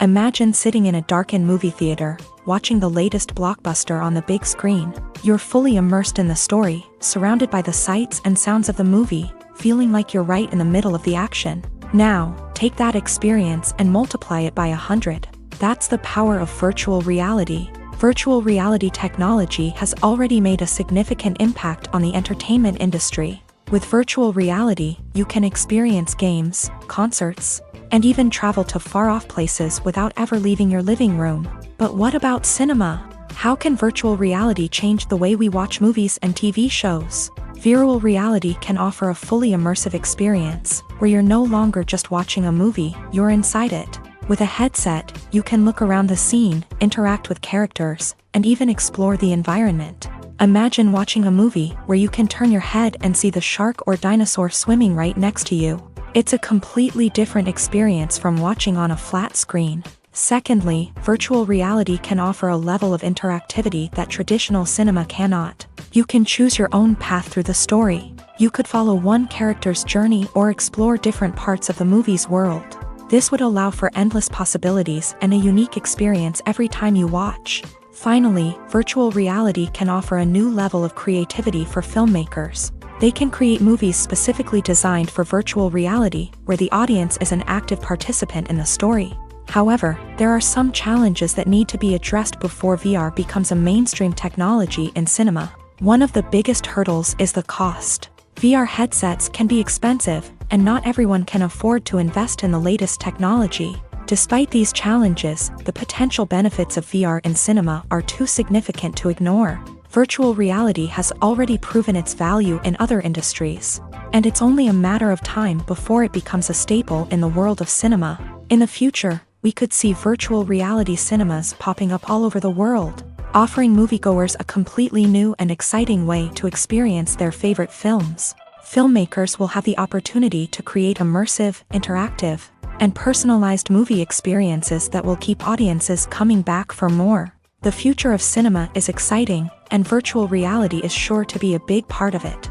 Imagine sitting in a darkened movie theater, watching the latest blockbuster on the big screen. You're fully immersed in the story, surrounded by the sights and sounds of the movie, feeling like you're right in the middle of the action. Now, take that experience and multiply it by 100. That's the power of virtual reality. Virtual reality technology has already made a significant impact on the entertainment industry. With virtual reality, you can experience games, concerts, and even travel to far-off places without ever leaving your living room. But what about cinema? How can virtual reality change the way we watch movies and TV shows? Virtual reality can offer a fully immersive experience, where you're no longer just watching a movie, you're inside it. With a headset, you can look around the scene, interact with characters, and even explore the environment. Imagine watching a movie where you can turn your head and see the shark or dinosaur swimming right next to you. It's a completely different experience from watching on a flat screen. Secondly, virtual reality can offer a level of interactivity that traditional cinema cannot. You can choose your own path through the story. You could follow one character's journey or explore different parts of the movie's world. This would allow for endless possibilities and a unique experience every time you watch. Finally, virtual reality can offer a new level of creativity for filmmakers. They can create movies specifically designed for virtual reality, where the audience is an active participant in the story. However, there are some challenges that need to be addressed before VR becomes a mainstream technology in cinema. One of the biggest hurdles is the cost. VR headsets can be expensive, and not everyone can afford to invest in the latest technology. Despite these challenges, the potential benefits of VR in cinema are too significant to ignore. Virtual reality has already proven its value in other industries, and it's only a matter of time before it becomes a staple in the world of cinema. In the future, we could see virtual reality cinemas popping up all over the world, offering moviegoers a completely new and exciting way to experience their favorite films. Filmmakers will have the opportunity to create immersive, interactive, and personalized movie experiences that will keep audiences coming back for more. The future of cinema is exciting, and virtual reality is sure to be a big part of it.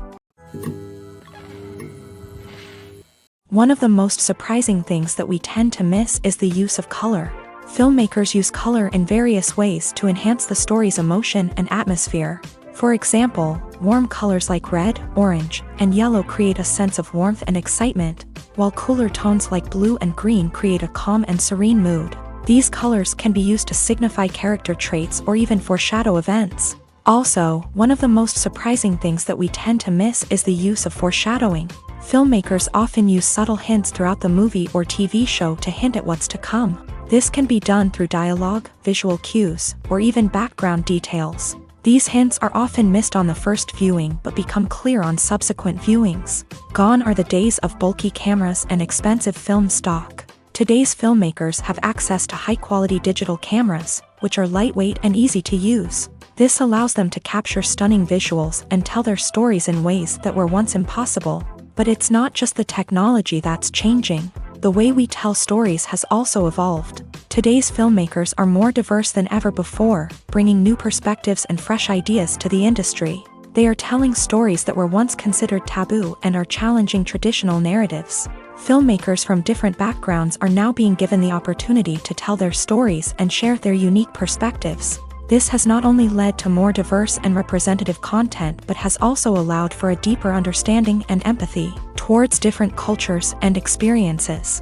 One of the most surprising things that we tend to miss is the use of color. Filmmakers use color in various ways to enhance the story's emotion and atmosphere. For example, warm colors like red, orange, and yellow create a sense of warmth and excitement, while cooler tones like blue and green create a calm and serene mood. These colors can be used to signify character traits or even foreshadow events. Also, one of the most surprising things that we tend to miss is the use of foreshadowing. Filmmakers often use subtle hints throughout the movie or TV show to hint at what's to come. This can be done through dialogue, visual cues, or even background details. These hints are often missed on the first viewing but become clear on subsequent viewings. Gone are the days of bulky cameras and expensive film stock. Today's filmmakers have access to high-quality digital cameras, which are lightweight and easy to use. This allows them to capture stunning visuals and tell their stories in ways that were once impossible. But it's not just the technology that's changing. The way we tell stories has also evolved. Today's filmmakers are more diverse than ever before, bringing new perspectives and fresh ideas to the industry. They are telling stories that were once considered taboo and are challenging traditional narratives. Filmmakers from different backgrounds are now being given the opportunity to tell their stories and share their unique perspectives. This has not only led to more diverse and representative content but has also allowed for a deeper understanding and empathy towards different cultures and experiences.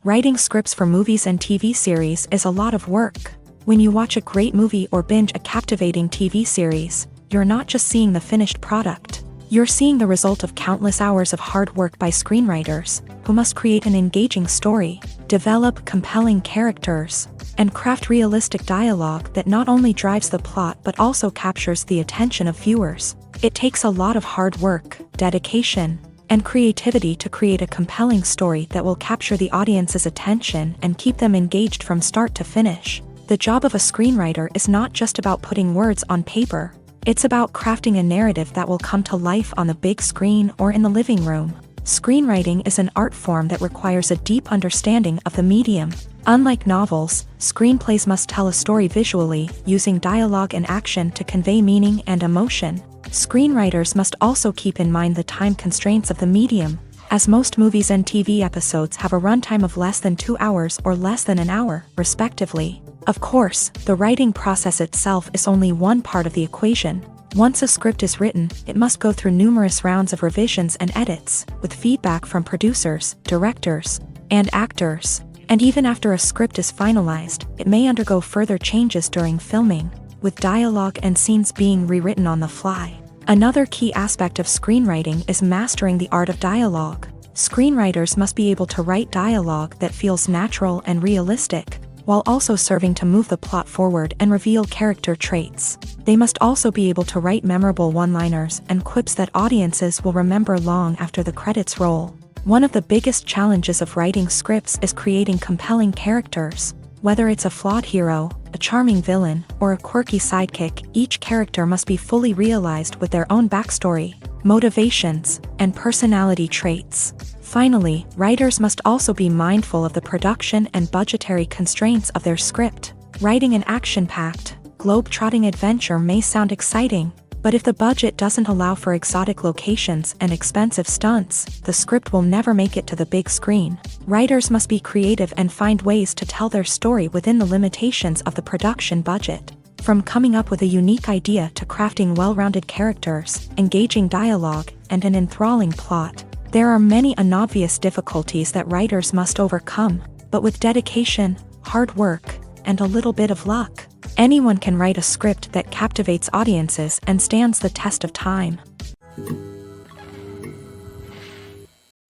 Writing scripts for movies and TV series is a lot of work. When you watch a great movie or binge a captivating TV series, you're not just seeing the finished product. You're seeing the result of countless hours of hard work by screenwriters, who must create an engaging story, develop compelling characters, and craft realistic dialogue that not only drives the plot but also captures the attention of viewers. It takes a lot of hard work, dedication, and creativity to create a compelling story that will capture the audience's attention and keep them engaged from start to finish. The job of a screenwriter is not just about putting words on paper. It's about crafting a narrative that will come to life on the big screen or in the living room. Screenwriting is an art form that requires a deep understanding of the medium. Unlike novels, screenplays must tell a story visually, using dialogue and action to convey meaning and emotion. Screenwriters must also keep in mind the time constraints of the medium, as most movies and TV episodes have a runtime of less than 2 hours or less than an hour, respectively. Of course, the writing process itself is only one part of the equation. Once a script is written, it must go through numerous rounds of revisions and edits, with feedback from producers, directors, and actors. And even after a script is finalized, it may undergo further changes during filming, with dialogue and scenes being rewritten on the fly. Another key aspect of screenwriting is mastering the art of dialogue. Screenwriters must be able to write dialogue that feels natural and realistic, while also serving to move the plot forward and reveal character traits. They must also be able to write memorable one-liners and quips that audiences will remember long after the credits roll. One of the biggest challenges of writing scripts is creating compelling characters. Whether it's a flawed hero, a charming villain, or a quirky sidekick, each character must be fully realized with their own backstory, motivations, and personality traits. Finally, writers must also be mindful of the production and budgetary constraints of their script. Writing an action-packed, globe-trotting adventure may sound exciting, but if the budget doesn't allow for exotic locations and expensive stunts, the script will never make it to the big screen. Writers must be creative and find ways to tell their story within the limitations of the production budget. From coming up with a unique idea to crafting well-rounded characters, engaging dialogue, and an enthralling plot, there are many unobvious difficulties that writers must overcome, but with dedication, hard work, and a little bit of luck, anyone can write a script that captivates audiences and stands the test of time.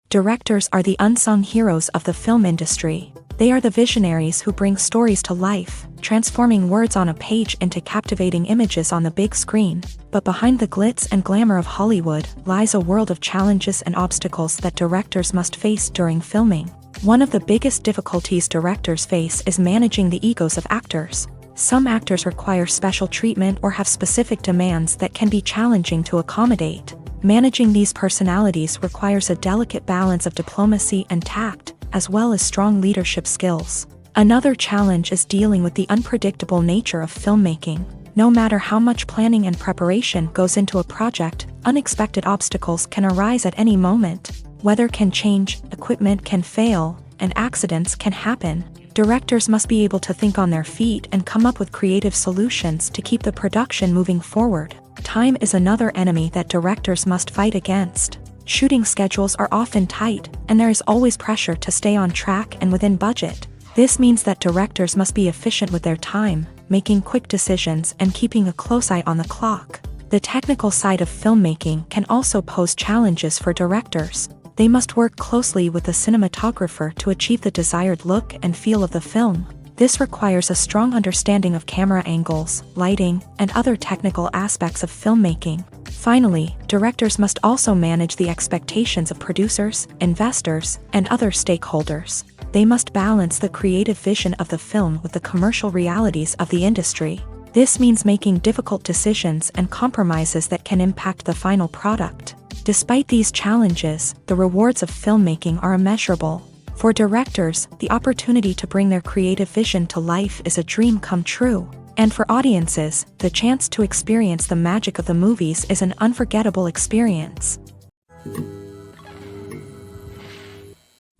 Directors are the unsung heroes of the film industry. They are the visionaries who bring stories to life, transforming words on a page into captivating images on the big screen. But behind the glitz and glamour of Hollywood lies a world of challenges and obstacles that directors must face during filming. One of the biggest difficulties directors face is managing the egos of actors. Some actors require special treatment or have specific demands that can be challenging to accommodate. Managing these personalities requires a delicate balance of diplomacy and tact, as well as strong leadership skills. Another challenge is dealing with the unpredictable nature of filmmaking. No matter how much planning and preparation goes into a project, unexpected obstacles can arise at any moment. Weather can change, equipment can fail, and accidents can happen. Directors must be able to think on their feet and come up with creative solutions to keep the production moving forward. Time is another enemy that directors must fight against. Shooting schedules are often tight, and there is always pressure to stay on track and within budget. This means that directors must be efficient with their time, making quick decisions and keeping a close eye on the clock. The technical side of filmmaking can also pose challenges for directors. They must work closely with the cinematographer to achieve the desired look and feel of the film. This requires a strong understanding of camera angles, lighting, and other technical aspects of filmmaking. Finally, directors must also manage the expectations of producers, investors, and other stakeholders. They must balance the creative vision of the film with the commercial realities of the industry. This means making difficult decisions and compromises that can impact the final product. Despite these challenges, the rewards of filmmaking are immeasurable. For directors, the opportunity to bring their creative vision to life is a dream come true. And for audiences, the chance to experience the magic of the movies is an unforgettable experience.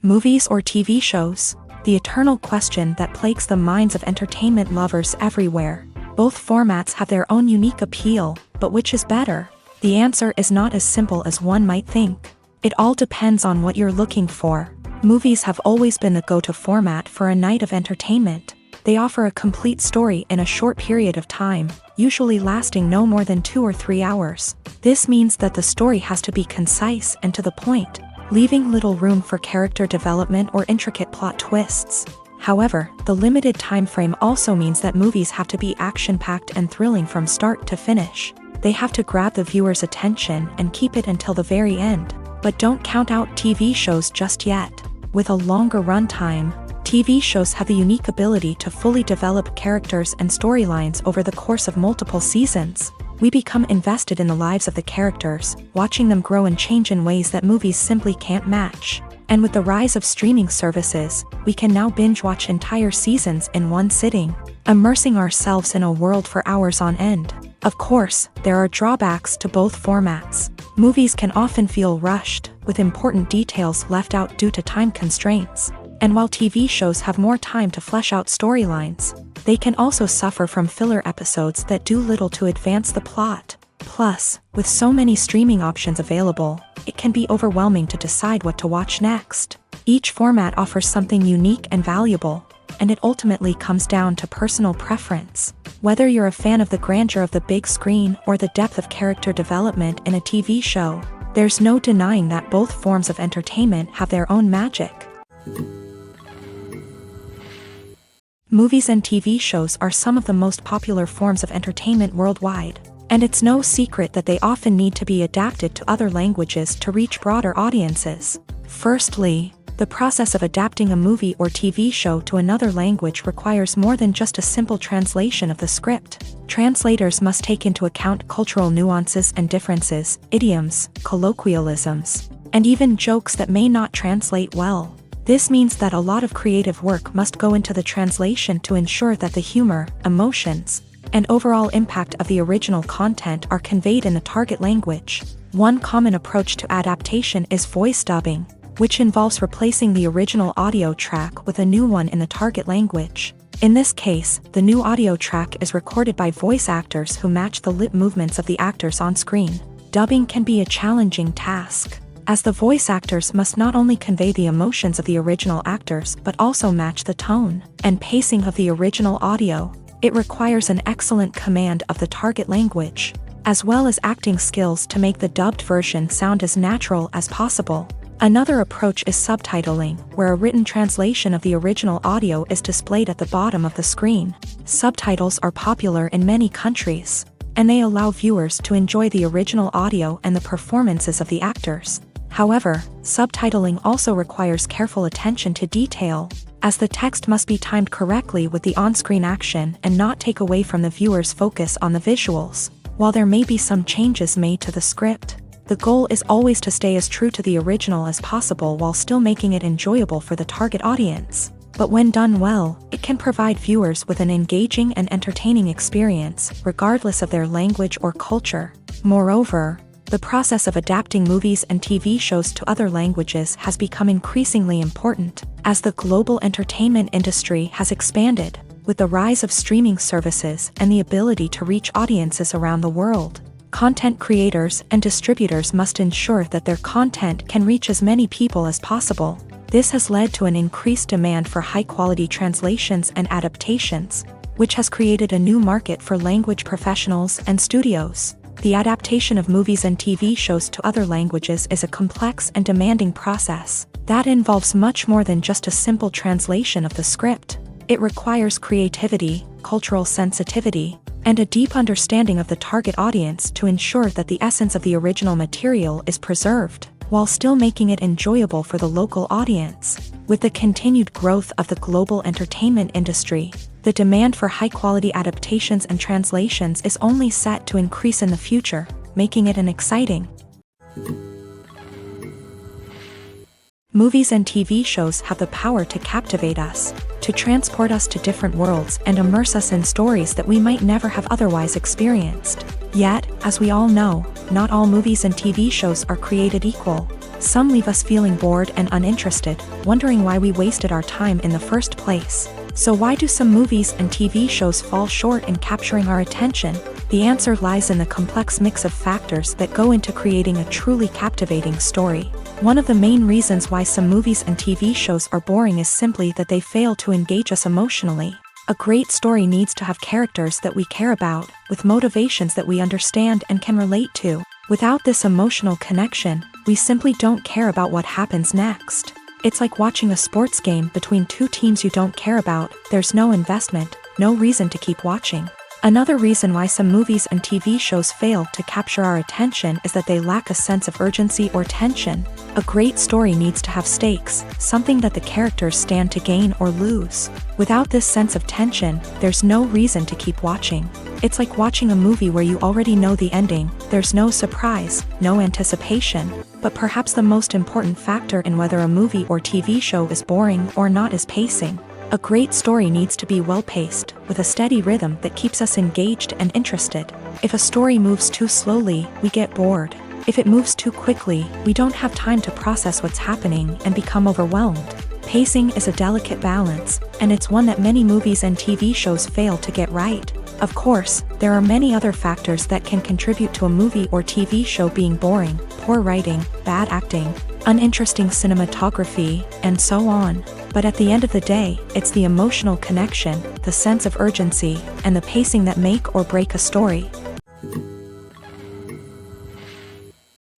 Movies or TV shows? The eternal question that plagues the minds of entertainment lovers everywhere. Both formats have their own unique appeal, but which is better? The answer is not as simple as one might think. It all depends on what you're looking for. Movies have always been the go-to format for a night of entertainment. They offer a complete story in a short period of time, usually lasting no more than 2 or 3 hours. This means that the story has to be concise and to the point, leaving little room for character development or intricate plot twists. However, the limited time frame also means that movies have to be action-packed and thrilling from start to finish. They have to grab the viewer's attention and keep it until the very end. But don't count out TV shows just yet. With a longer runtime, TV shows have the unique ability to fully develop characters and storylines over the course of multiple seasons. We become invested in the lives of the characters, watching them grow and change in ways that movies simply can't match. And with the rise of streaming services, we can now binge-watch entire seasons in one sitting, immersing ourselves in a world for hours on end. Of course, there are drawbacks to both formats. Movies can often feel rushed, with important details left out due to time constraints. And while TV shows have more time to flesh out storylines, they can also suffer from filler episodes that do little to advance the plot. Plus, with so many streaming options available, it can be overwhelming to decide what to watch next. Each format offers something unique and valuable, and it ultimately comes down to personal preference. Whether you're a fan of the grandeur of the big screen or the depth of character development in a TV show, there's no denying that both forms of entertainment have their own magic. Movies and TV shows are some of the most popular forms of entertainment worldwide, and it's no secret that they often need to be adapted to other languages to reach broader audiences. Firstly, the process of adapting a movie or TV show to another language requires more than just a simple translation of the script. Translators must take into account cultural nuances and differences, idioms, colloquialisms, and even jokes that may not translate well. This means that a lot of creative work must go into the translation to ensure that the humor, emotions, and overall impact of the original content are conveyed in the target language. One common approach to adaptation is voice dubbing, which involves replacing the original audio track with a new one in the target language. In this case, the new audio track is recorded by voice actors who match the lip movements of the actors on screen. Dubbing can be a challenging task, as the voice actors must not only convey the emotions of the original actors but also match the tone and pacing of the original audio. It requires an excellent command of the target language, as well as acting skills to make the dubbed version sound as natural as possible. Another approach is subtitling, where a written translation of the original audio is displayed at the bottom of the screen. Subtitles are popular in many countries, and they allow viewers to enjoy the original audio and the performances of the actors. However, subtitling also requires careful attention to detail, as the text must be timed correctly with the on-screen action and not take away from the viewer's focus on the visuals. While there may be some changes made to the script, the goal is always to stay as true to the original as possible while still making it enjoyable for the target audience. But when done well, it can provide viewers with an engaging and entertaining experience, regardless of their language or culture. Moreover, the process of adapting movies and TV shows to other languages has become increasingly important, as the global entertainment industry has expanded, with the rise of streaming services and the ability to reach audiences around the world. Content creators and distributors must ensure that their content can reach as many people as possible. This has led to an increased demand for high-quality translations and adaptations, which has created a new market for language professionals and studios. The adaptation of movies and TV shows to other languages is a complex and demanding process that involves much more than just a simple translation of the script. It requires creativity, cultural sensitivity, and a deep understanding of the target audience to ensure that the essence of the original material is preserved, while still making it enjoyable for the local audience. With the continued growth of the global entertainment industry, the demand for high-quality adaptations and translations is only set to increase in the future, making it an exciting. Movies and TV shows have the power to captivate us, to transport us to different worlds and immerse us in stories that we might never have otherwise experienced. Yet, as we all know, not all movies and TV shows are created equal. Some leave us feeling bored and uninterested, wondering why we wasted our time in the first place. So why do some movies and TV shows fall short in capturing our attention? The answer lies in the complex mix of factors that go into creating a truly captivating story. One of the main reasons why some movies and TV shows are boring is simply that they fail to engage us emotionally. A great story needs to have characters that we care about, with motivations that we understand and can relate to. Without this emotional connection, we simply don't care about what happens next. It's like watching a sports game between two teams you don't care about. There's no investment, no reason to keep watching. Another reason why some movies and TV shows fail to capture our attention is that they lack a sense of urgency or tension. A great story needs to have stakes, something that the characters stand to gain or lose. Without this sense of tension, there's no reason to keep watching. It's like watching a movie where you already know the ending. There's no surprise, no anticipation. But perhaps the most important factor in whether a movie or TV show is boring or not is pacing. A great story needs to be well-paced, with a steady rhythm that keeps us engaged and interested. If a story moves too slowly, we get bored. If it moves too quickly, we don't have time to process what's happening and become overwhelmed. Pacing is a delicate balance, and it's one that many movies and TV shows fail to get right. Of course, there are many other factors that can contribute to a movie or TV show being boring: poor writing, bad acting, uninteresting cinematography, and so on. But at the end of the day, it's the emotional connection, the sense of urgency, and the pacing that make or break a story.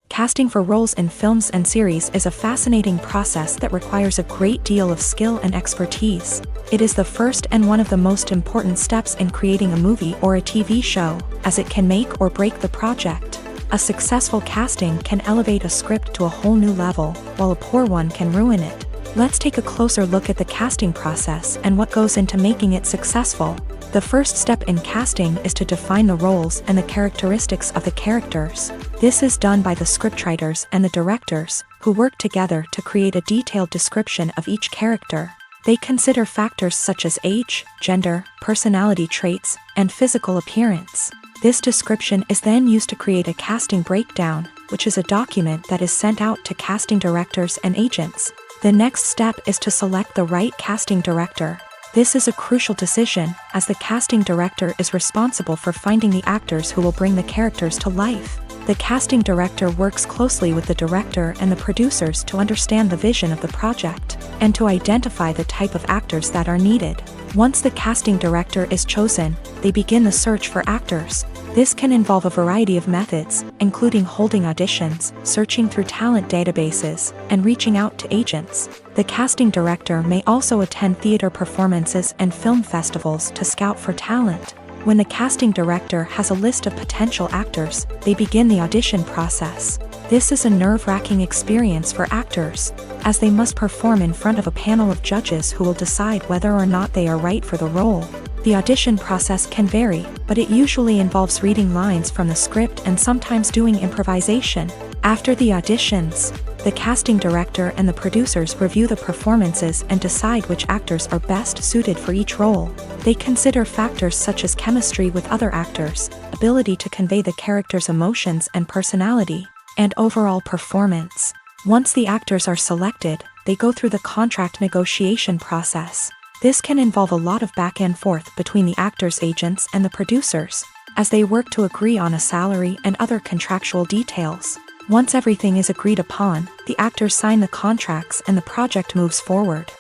Casting for roles in films and series is a fascinating process that requires a great deal of skill and expertise. It is the first and one of the most important steps in creating a movie or a TV show, as it can make or break the project. A successful casting can elevate a script to a whole new level, while a poor one can ruin it. Let's take a closer look at the casting process and what goes into making it successful. The first step in casting is to define the roles and the characteristics of the characters. This is done by the scriptwriters and the directors, who work together to create a detailed description of each character. They consider factors such as age, gender, personality traits, and physical appearance. This description is then used to create a casting breakdown, which is a document that is sent out to casting directors and agents. The next step is to select the right casting director. This is a crucial decision, as the casting director is responsible for finding the actors who will bring the characters to life. The casting director works closely with the director and the producers to understand the vision of the project, and to identify the type of actors that are needed. Once the casting director is chosen, they begin the search for actors. This can involve a variety of methods, including holding auditions, searching through talent databases, and reaching out to agents. The casting director may also attend theater performances and film festivals to scout for talent. When the casting director has a list of potential actors, they begin the audition process. This is a nerve-wracking experience for actors, as they must perform in front of a panel of judges who will decide whether or not they are right for the role. The audition process can vary, but it usually involves reading lines from the script and sometimes doing improvisation. After the auditions, the casting director and the producers review the performances and decide which actors are best suited for each role. They consider factors such as chemistry with other actors, ability to convey the character's emotions and personality, and overall performance. Once the actors are selected, they go through the contract negotiation process. This can involve a lot of back and forth between the actors' agents and the producers. as they work to agree on a salary and other contractual details. Once everything is agreed upon, the actors sign the contracts and the project moves forward.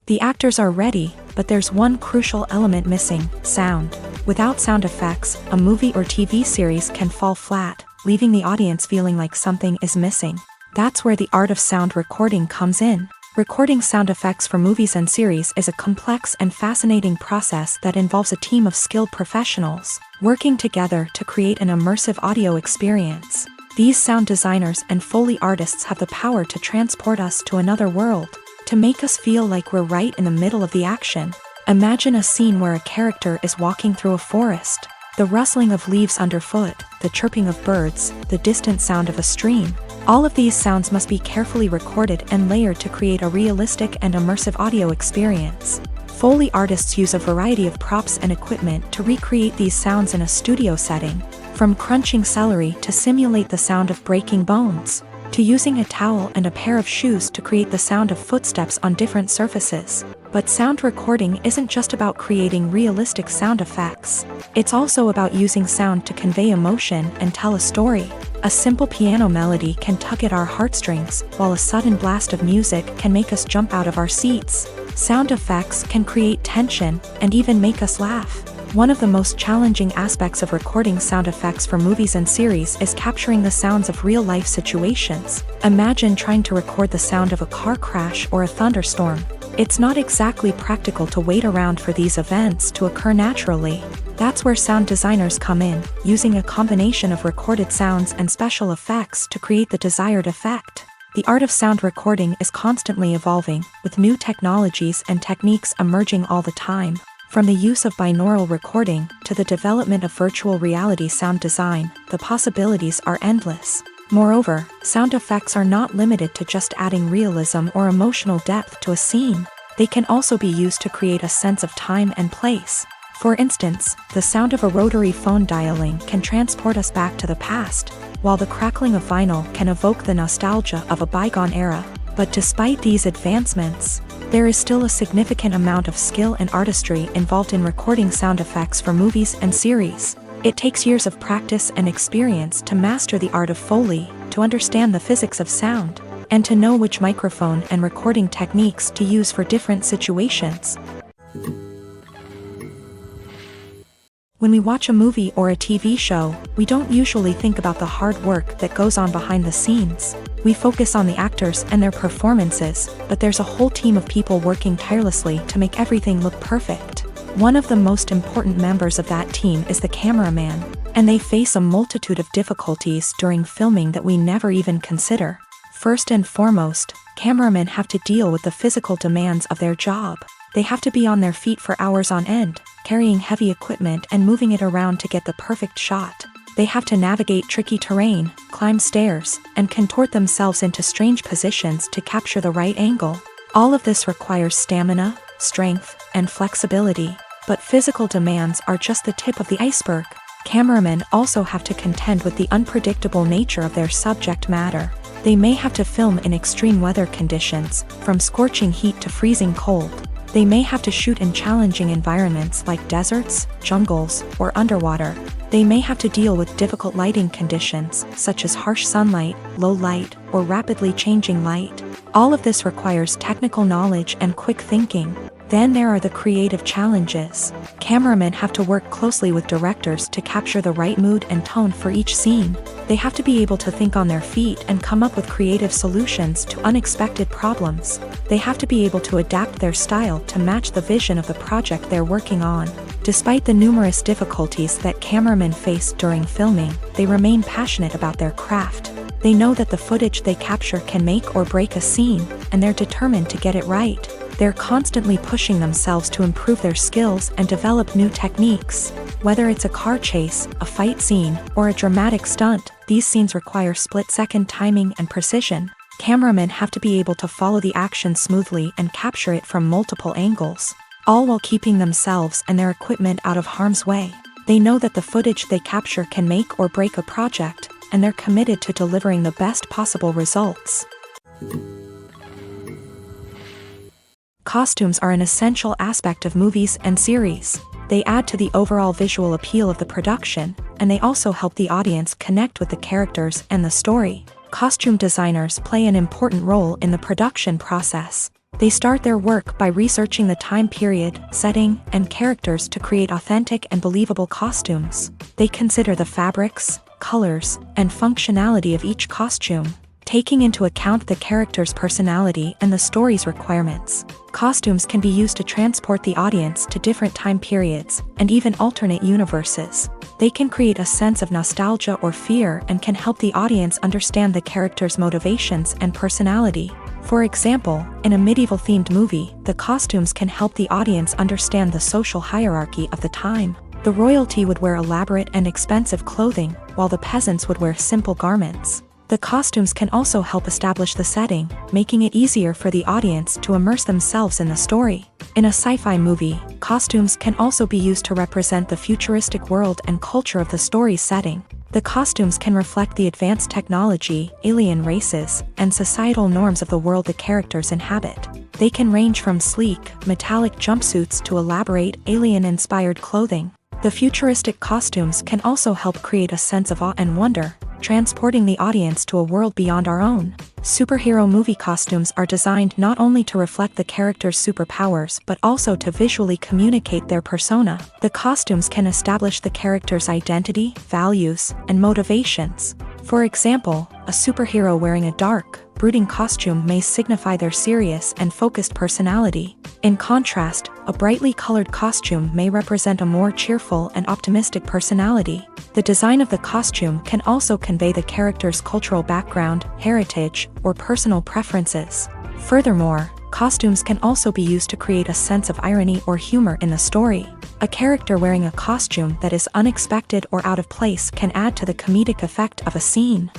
The actors are ready, but there's one crucial element missing: sound. Without sound effects, a movie or TV series can fall flat, leaving the audience feeling like something is missing. That's where the art of sound recording comes in. Recording sound effects for movies and series is a complex and fascinating process that involves a team of skilled professionals working together to create an immersive audio experience. These sound designers and Foley artists have the power to transport us to another world, to make us feel like we're right in the middle of the action. Imagine a scene where a character is walking through a forest. The rustling of leaves underfoot, the chirping of birds, the distant sound of a stream. All of these sounds must be carefully recorded and layered to create a realistic and immersive audio experience. Foley artists use a variety of props and equipment to recreate these sounds in a studio setting, from crunching celery to simulate the sound of breaking bones, to using a towel and a pair of shoes to create the sound of footsteps on different surfaces. But sound recording isn't just about creating realistic sound effects. It's also about using sound to convey emotion and tell a story. A simple piano melody can tug at our heartstrings, while a sudden blast of music can make us jump out of our seats. Sound effects can create tension and even make us laugh. One of the most challenging aspects of recording sound effects for movies and series is capturing the sounds of real-life situations. Imagine trying to record the sound of a car crash or a thunderstorm. It's not exactly practical to wait around for these events to occur naturally. That's where sound designers come in, using a combination of recorded sounds and special effects to create the desired effect. The art of sound recording is constantly evolving, with new technologies and techniques emerging all the time. From the use of binaural recording to the development of virtual reality sound design, the possibilities are endless. Moreover, sound effects are not limited to just adding realism or emotional depth to a scene. They can also be used to create a sense of time and place. For instance, the sound of a rotary phone dialing can transport us back to the past, while the crackling of vinyl can evoke the nostalgia of a bygone era. But despite these advancements, there is still a significant amount of skill and artistry involved in recording sound effects for movies and series. It takes years of practice and experience to master the art of Foley, to understand the physics of sound, and to know which microphone and recording techniques to use for different situations. When we watch a movie or a TV show, we don't usually think about the hard work that goes on behind the scenes. We focus on the actors and their performances, but there's a whole team of people working tirelessly to make everything look perfect. One of the most important members of that team is the cameraman, and they face a multitude of difficulties during filming that we never even consider. First and foremost, cameramen have to deal with the physical demands of their job. They have to be on their feet for hours on end, carrying heavy equipment and moving it around to get the perfect shot. They have to navigate tricky terrain, climb stairs, and contort themselves into strange positions to capture the right angle. All of this requires stamina, strength, and flexibility. But physical demands are just the tip of the iceberg. Cameramen also have to contend with the unpredictable nature of their subject matter. They may have to film in extreme weather conditions, from scorching heat to freezing cold. They may have to shoot in challenging environments like deserts, jungles, or underwater. They may have to deal with difficult lighting conditions, such as harsh sunlight, low light, or rapidly changing light. All of this requires technical knowledge and quick thinking. Then there are the creative challenges. Cameramen have to work closely with directors to capture the right mood and tone for each scene. They have to be able to think on their feet and come up with creative solutions to unexpected problems. They have to be able to adapt their style to match the vision of the project they're working on. Despite the numerous difficulties that cameramen face during filming, they remain passionate about their craft. They know that the footage they capture can make or break a scene, and they're determined to get it right. They're constantly pushing themselves to improve their skills and develop new techniques. Whether it's a car chase, a fight scene, or a dramatic stunt, these scenes require split-second timing and precision. Cameramen have to be able to follow the action smoothly and capture it from multiple angles, all while keeping themselves and their equipment out of harm's way. They know that the footage they capture can make or break a project, and they're committed to delivering the best possible results. Costumes are an essential aspect of movies and series. They add to the overall visual appeal of the production, and they also help the audience connect with the characters and the story. Costume designers play an important role in the production process. They start their work by researching the time period, setting, and characters to create authentic and believable costumes. They consider the fabrics, colors, and functionality of each costume, taking into account the character's personality and the story's requirements. Costumes can be used to transport the audience to different time periods and even alternate universes. They can create a sense of nostalgia or fear and can help the audience understand the character's motivations and personality. For example, in a medieval-themed movie, the costumes can help the audience understand the social hierarchy of the time. The royalty would wear elaborate and expensive clothing, while the peasants would wear simple garments. The costumes can also help establish the setting, making it easier for the audience to immerse themselves in the story. In a sci-fi movie, costumes can also be used to represent the futuristic world and culture of the story's setting. The costumes can reflect the advanced technology, alien races, and societal norms of the world the characters inhabit. They can range from sleek, metallic jumpsuits to elaborate, alien-inspired clothing. The futuristic costumes can also help create a sense of awe and wonder, transporting the audience to a world beyond our own. Superhero movie costumes are designed not only to reflect the character's superpowers but also to visually communicate their persona. The costumes can establish the character's identity, values, and motivations. For example, a superhero wearing a dark, brooding costume may signify their serious and focused personality. In contrast, a brightly colored costume may represent a more cheerful and optimistic personality. The design of the costume can also convey the character's cultural background, heritage, or personal preferences. Furthermore, costumes can also be used to create a sense of irony or humor in the story. A character wearing a costume that is unexpected or out of place can add to the comedic effect of a scene.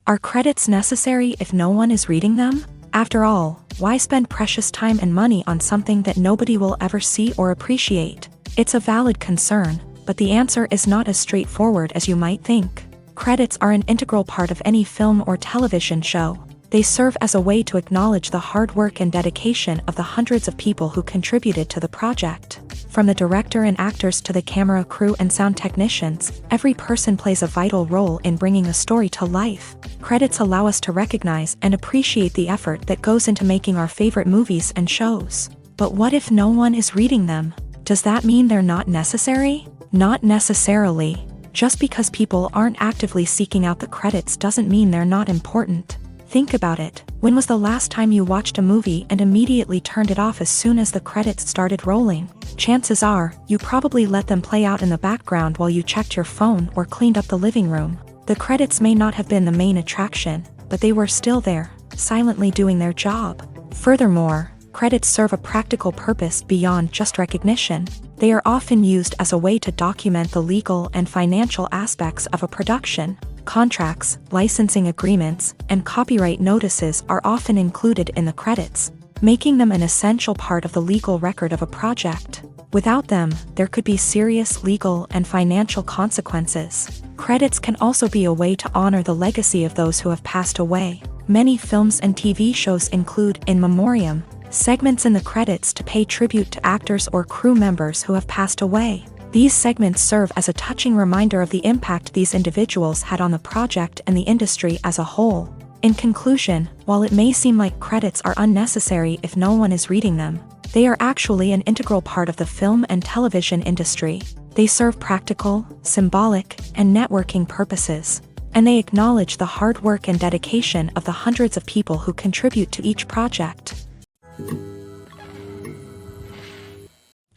Are credits necessary if no one is reading them? After all, why spend precious time and money on something that nobody will ever see or appreciate? It's a valid concern, but the answer is not as straightforward as you might think. Credits are an integral part of any film or television show. They serve as a way to acknowledge the hard work and dedication of the hundreds of people who contributed to the project. From the director and actors to the camera crew and sound technicians, every person plays a vital role in bringing a story to life. Credits allow us to recognize and appreciate the effort that goes into making our favorite movies and shows. But what if no one is reading them? Does that mean they're not necessary? Not necessarily. Just because people aren't actively seeking out the credits doesn't mean they're not important. Think about it. When was the last time you watched a movie and immediately turned it off as soon as the credits started rolling? Chances are, you probably let them play out in the background while you checked your phone or cleaned up the living room. The credits may not have been the main attraction, but they were still there, silently doing their job. Furthermore, credits serve a practical purpose beyond just recognition. They are often used as a way to document the legal and financial aspects of a production. Contracts, licensing agreements, and copyright notices are often included in the credits, making them an essential part of the legal record of a project. Without them, there could be serious legal and financial consequences. Credits can also be a way to honor the legacy of those who have passed away. Many films and TV shows include in memoriam segments in the credits to pay tribute to actors or crew members who have passed away. These segments serve as a touching reminder of the impact these individuals had on the project and the industry as a whole. In conclusion, while it may seem like credits are unnecessary if no one is reading them, they are actually an integral part of the film and television industry. They serve practical, symbolic, and networking purposes, and they acknowledge the hard work and dedication of the hundreds of people who contribute to each project.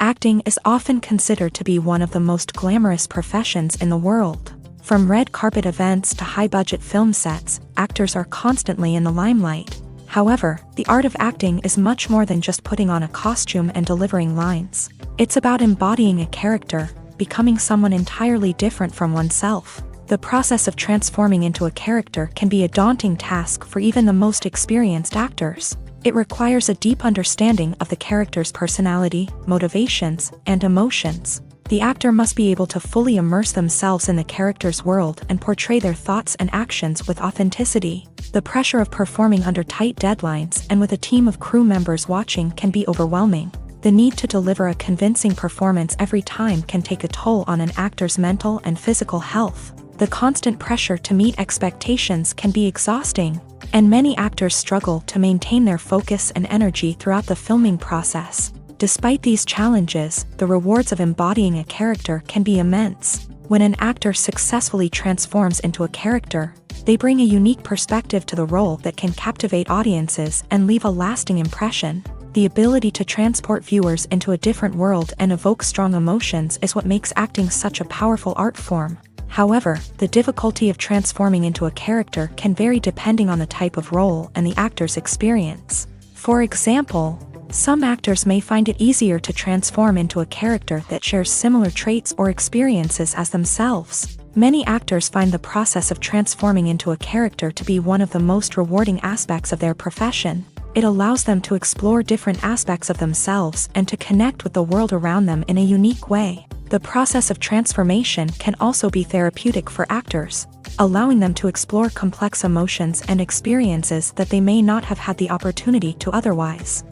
Acting is often considered to be one of the most glamorous professions in the world. From red carpet events to high-budget film sets, actors are constantly in the limelight. However, the art of acting is much more than just putting on a costume and delivering lines. It's about embodying a character, becoming someone entirely different from oneself. The process of transforming into a character can be a daunting task for even the most experienced actors. It requires a deep understanding of the character's personality, motivations, and emotions. The actor must be able to fully immerse themselves in the character's world and portray their thoughts and actions with authenticity. The pressure of performing under tight deadlines and with a team of crew members watching can be overwhelming. The need to deliver a convincing performance every time can take a toll on an actor's mental and physical health. The constant pressure to meet expectations can be exhausting, and many actors struggle to maintain their focus and energy throughout the filming process. Despite these challenges, the rewards of embodying a character can be immense. When an actor successfully transforms into a character, they bring a unique perspective to the role that can captivate audiences and leave a lasting impression. The ability to transport viewers into a different world and evoke strong emotions is what makes acting such a powerful art form. However, the difficulty of transforming into a character can vary depending on the type of role and the actor's experience. For example, some actors may find it easier to transform into a character that shares similar traits or experiences as themselves. Many actors find the process of transforming into a character to be one of the most rewarding aspects of their profession. It allows them to explore different aspects of themselves and to connect with the world around them in a unique way. The process of transformation can also be therapeutic for actors, allowing them to explore complex emotions and experiences that they may not have had the opportunity to otherwise.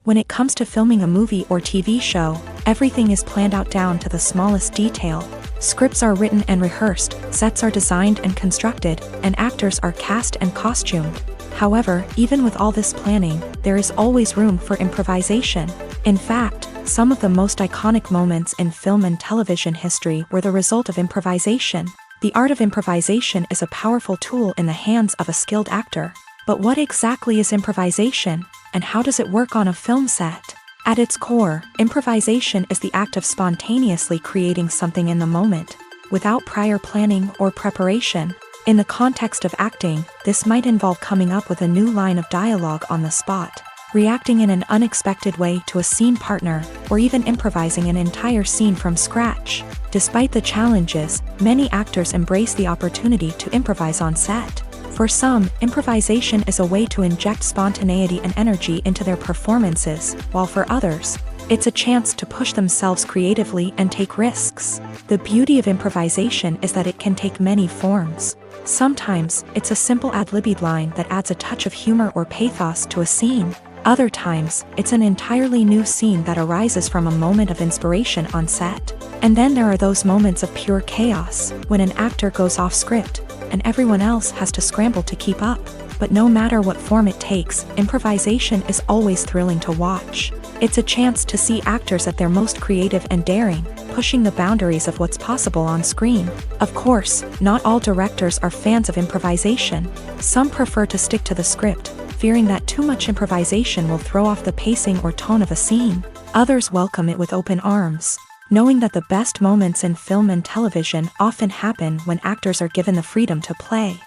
When it comes to filming a movie or TV show, everything is planned out down to the smallest detail. Scripts are written and rehearsed, sets are designed and constructed, and actors are cast and costumed. However, even with all this planning, there is always room for improvisation. In fact, some of the most iconic moments in film and television history were the result of improvisation. The art of improvisation is a powerful tool in the hands of a skilled actor. But what exactly is improvisation, and how does it work on a film set? At its core, improvisation is the act of spontaneously creating something in the moment, without prior planning or preparation. In the context of acting, this might involve coming up with a new line of dialogue on the spot, reacting in an unexpected way to a scene partner, or even improvising an entire scene from scratch. Despite the challenges, many actors embrace the opportunity to improvise on set. For some, improvisation is a way to inject spontaneity and energy into their performances, while for others, it's a chance to push themselves creatively and take risks. The beauty of improvisation is that it can take many forms. Sometimes, it's a simple ad-libbed line that adds a touch of humor or pathos to a scene. Other times, it's an entirely new scene that arises from a moment of inspiration on set. And then there are those moments of pure chaos, when an actor goes off script, and everyone else has to scramble to keep up. But no matter what form it takes, improvisation is always thrilling to watch. It's a chance to see actors at their most creative and daring, pushing the boundaries of what's possible on screen. Of course, not all directors are fans of improvisation. Some prefer to stick to the script, fearing that too much improvisation will throw off the pacing or tone of a scene. Others welcome it with open arms, knowing that the best moments in film and television often happen when actors are given the freedom to play.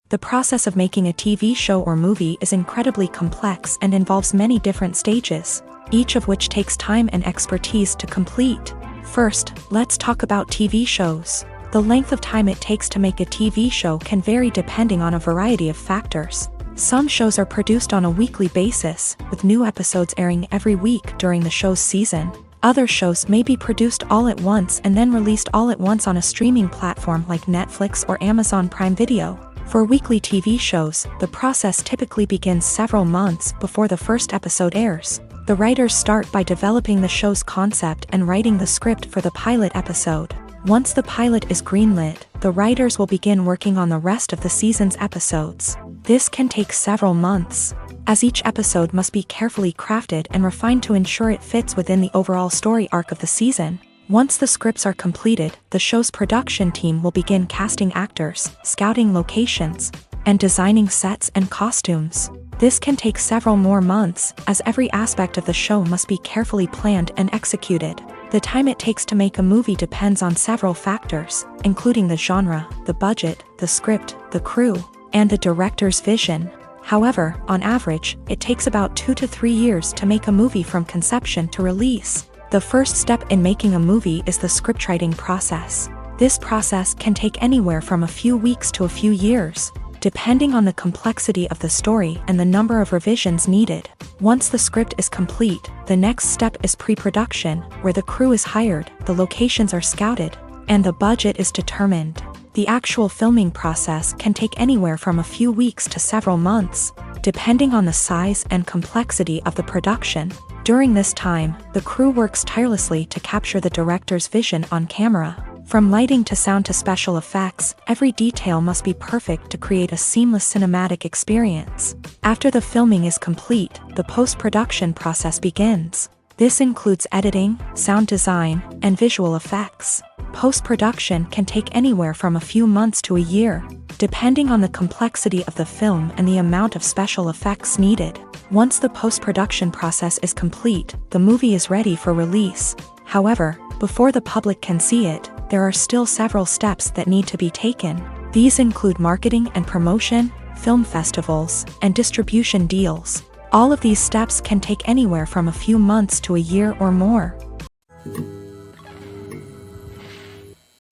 The process of making a TV show or movie is incredibly complex and involves many different stages, each of which takes time and expertise to complete. First, let's talk about TV shows. The length of time it takes to make a TV show can vary depending on a variety of factors. Some shows are produced on a weekly basis, with new episodes airing every week during the show's season. Other shows may be produced all at once and then released all at once on a streaming platform like Netflix or Amazon Prime Video. For weekly TV shows, the process typically begins several months before the first episode airs. The writers start by developing the show's concept and writing the script for the pilot episode. Once the pilot is greenlit, the writers will begin working on the rest of the season's episodes. This can take several months, as each episode must be carefully crafted and refined to ensure it fits within the overall story arc of the season. Once the scripts are completed, the show's production team will begin casting actors, scouting locations, and designing sets and costumes. This can take several more months, as every aspect of the show must be carefully planned and executed. The time it takes to make a movie depends on several factors, including the genre, the budget, the script, the crew, and the director's vision. However, on average, it takes about 2 to 3 years to make a movie from conception to release. The first step in making a movie is the scriptwriting process. This process can take anywhere from a few weeks to a few years, depending on the complexity of the story and the number of revisions needed. Once the script is complete, the next step is pre-production, where the crew is hired, the locations are scouted, and the budget is determined. The actual filming process can take anywhere from a few weeks to several months, depending on the size and complexity of the production. During this time, the crew works tirelessly to capture the director's vision on camera. From lighting to sound to special effects, every detail must be perfect to create a seamless cinematic experience. After the filming is complete, the post-production process begins. This includes editing, sound design, and visual effects. Post-production can take anywhere from a few months to a year, depending on the complexity of the film and the amount of special effects needed. Once the post-production process is complete, the movie is ready for release. However, before the public can see it, there are still several steps that need to be taken. These include marketing and promotion, film festivals, and distribution deals. All of these steps can take anywhere from a few months to a year or more.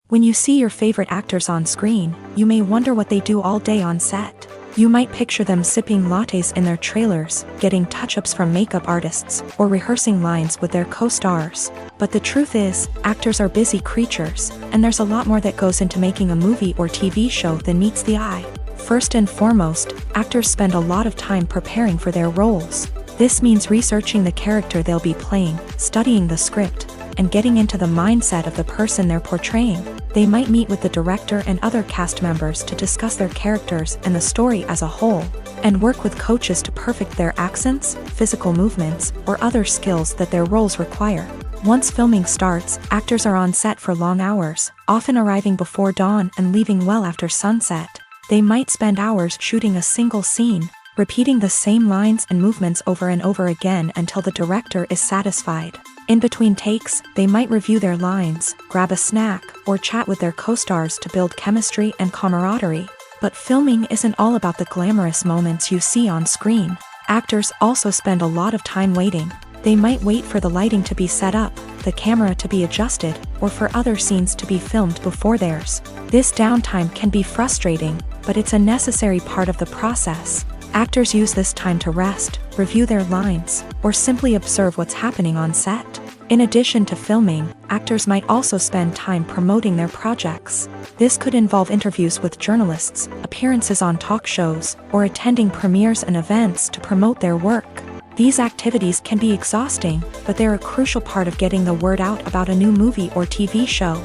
When you see your favorite actors on screen, you may wonder what they do all day on set. You might picture them sipping lattes in their trailers, getting touch-ups from makeup artists, or rehearsing lines with their co-stars. But the truth is, actors are busy creatures, and there's a lot more that goes into making a movie or TV show than meets the eye. First and foremost, actors spend a lot of time preparing for their roles. This means researching the character they'll be playing, studying the script, and getting into the mindset of the person they're portraying. They might meet with the director and other cast members to discuss their characters and the story as a whole, and work with coaches to perfect their accents, physical movements, or other skills that their roles require. Once filming starts, actors are on set for long hours, often arriving before dawn and leaving well after sunset. They might spend hours shooting a single scene, repeating the same lines and movements over and over again until the director is satisfied. In between takes, they might review their lines, grab a snack, or chat with their co-stars to build chemistry and camaraderie. But filming isn't all about the glamorous moments you see on screen. Actors also spend a lot of time waiting. They might wait for the lighting to be set up, the camera to be adjusted, or for other scenes to be filmed before theirs. This downtime can be frustrating, but it's a necessary part of the process. Actors use this time to rest, review their lines, or simply observe what's happening on set. In addition to filming, actors might also spend time promoting their projects. This could involve interviews with journalists, appearances on talk shows, or attending premieres and events to promote their work. These activities can be exhausting, but they're a crucial part of getting the word out about a new movie or TV show.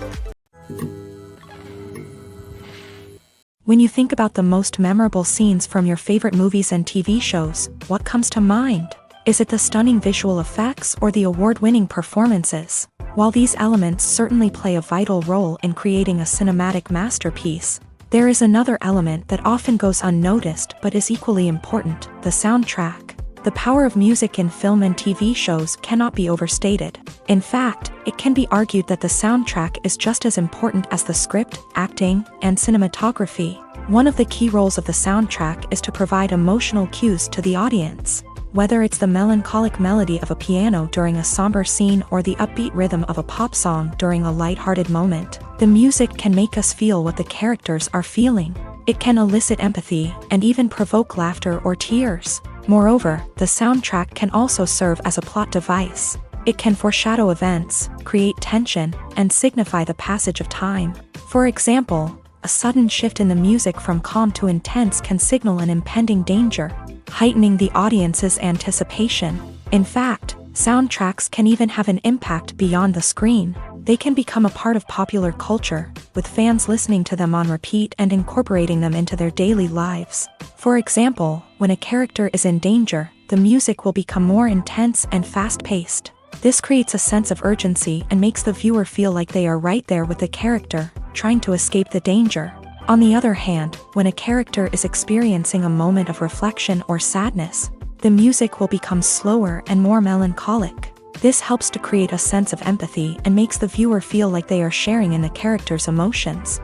When you think about the most memorable scenes from your favorite movies and TV shows, what comes to mind? Is it the stunning visual effects or the award-winning performances? While these elements certainly play a vital role in creating a cinematic masterpiece, there is another element that often goes unnoticed but is equally important: the soundtrack. The power of music in film and TV shows cannot be overstated. In fact, it can be argued that the soundtrack is just as important as the script, acting, and cinematography. One of the key roles of the soundtrack is to provide emotional cues to the audience. Whether it's the melancholic melody of a piano during a somber scene or the upbeat rhythm of a pop song during a lighthearted moment, the music can make us feel what the characters are feeling. It can elicit empathy and even provoke laughter or tears. Moreover, the soundtrack can also serve as a plot device. It can foreshadow events, create tension, and signify the passage of time. For example, a sudden shift in the music from calm to intense can signal an impending danger, heightening the audience's anticipation. In fact, soundtracks can even have an impact beyond the screen. They can become a part of popular culture, with fans listening to them on repeat and incorporating them into their daily lives. For example, when a character is in danger, the music will become more intense and fast-paced. This creates a sense of urgency and makes the viewer feel like they are right there with the character, trying to escape the danger. On the other hand, when a character is experiencing a moment of reflection or sadness, the music will become slower and more melancholic. This helps to create a sense of empathy and makes the viewer feel like they are sharing in the character's emotions.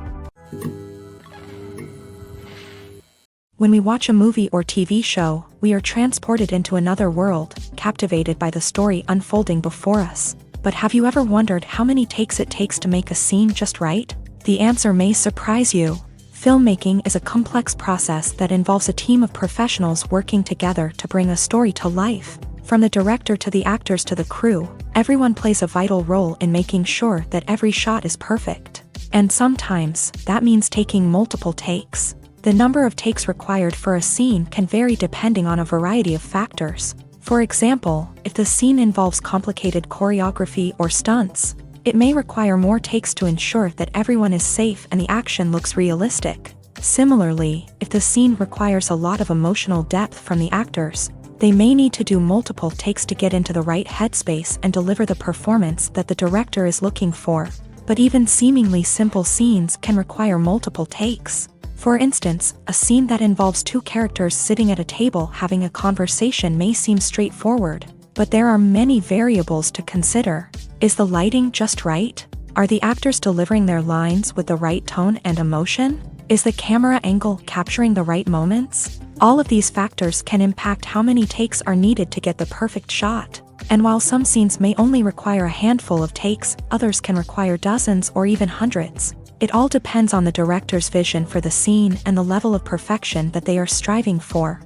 When we watch a movie or TV show, we are transported into another world, captivated by the story unfolding before us. But have you ever wondered how many takes it takes to make a scene just right? The answer may surprise you. Filmmaking is a complex process that involves a team of professionals working together to bring a story to life. From the director to the actors to the crew, everyone plays a vital role in making sure that every shot is perfect. And sometimes, that means taking multiple takes. The number of takes required for a scene can vary depending on a variety of factors. For example, if the scene involves complicated choreography or stunts, it may require more takes to ensure that everyone is safe and the action looks realistic. Similarly, if the scene requires a lot of emotional depth from the actors, they may need to do multiple takes to get into the right headspace and deliver the performance that the director is looking for. But even seemingly simple scenes can require multiple takes. For instance, a scene that involves two characters sitting at a table having a conversation may seem straightforward, but there are many variables to consider. Is the lighting just right? Are the actors delivering their lines with the right tone and emotion? Is the camera angle capturing the right moments? All of these factors can impact how many takes are needed to get the perfect shot. And while some scenes may only require a handful of takes, others can require dozens or even hundreds. It all depends on the director's vision for the scene and the level of perfection that they are striving for.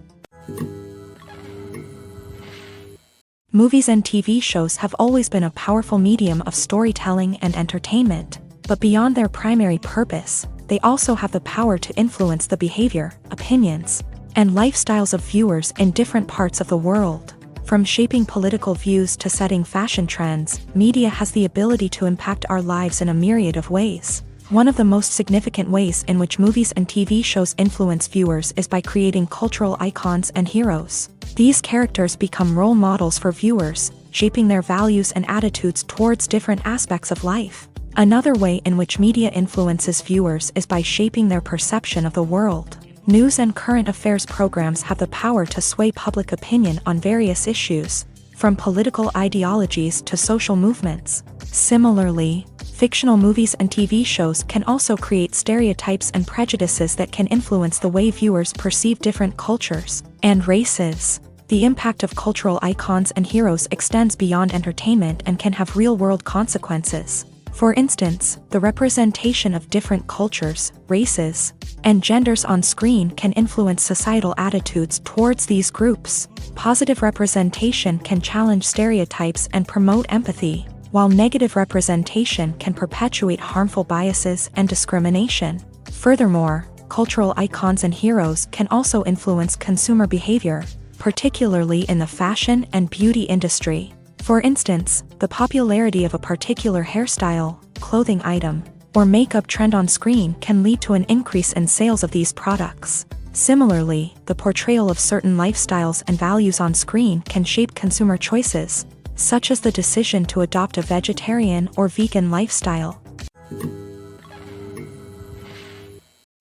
Movies and TV shows have always been a powerful medium of storytelling and entertainment, but beyond their primary purpose, they also have the power to influence the behavior, opinions, and lifestyles of viewers in different parts of the world. From shaping political views to setting fashion trends, media has the ability to impact our lives in a myriad of ways. One of the most significant ways in which movies and TV shows influence viewers is by creating cultural icons and heroes. These characters become role models for viewers, shaping their values and attitudes towards different aspects of life. Another way in which media influences viewers is by shaping their perception of the world. News and current affairs programs have the power to sway public opinion on various issues, from political ideologies to social movements. Similarly, fictional movies and TV shows can also create stereotypes and prejudices that can influence the way viewers perceive different cultures and races. The impact of cultural icons and heroes extends beyond entertainment and can have real-world consequences. For instance, the representation of different cultures, races, and genders on screen can influence societal attitudes towards these groups. Positive representation can challenge stereotypes and promote empathy, while negative representation can perpetuate harmful biases and discrimination. Furthermore, cultural icons and heroes can also influence consumer behavior, particularly in the fashion and beauty industry. For instance, the popularity of a particular hairstyle, clothing item, or makeup trend on screen can lead to an increase in sales of these products. Similarly, the portrayal of certain lifestyles and values on screen can shape consumer choices, such as the decision to adopt a vegetarian or vegan lifestyle.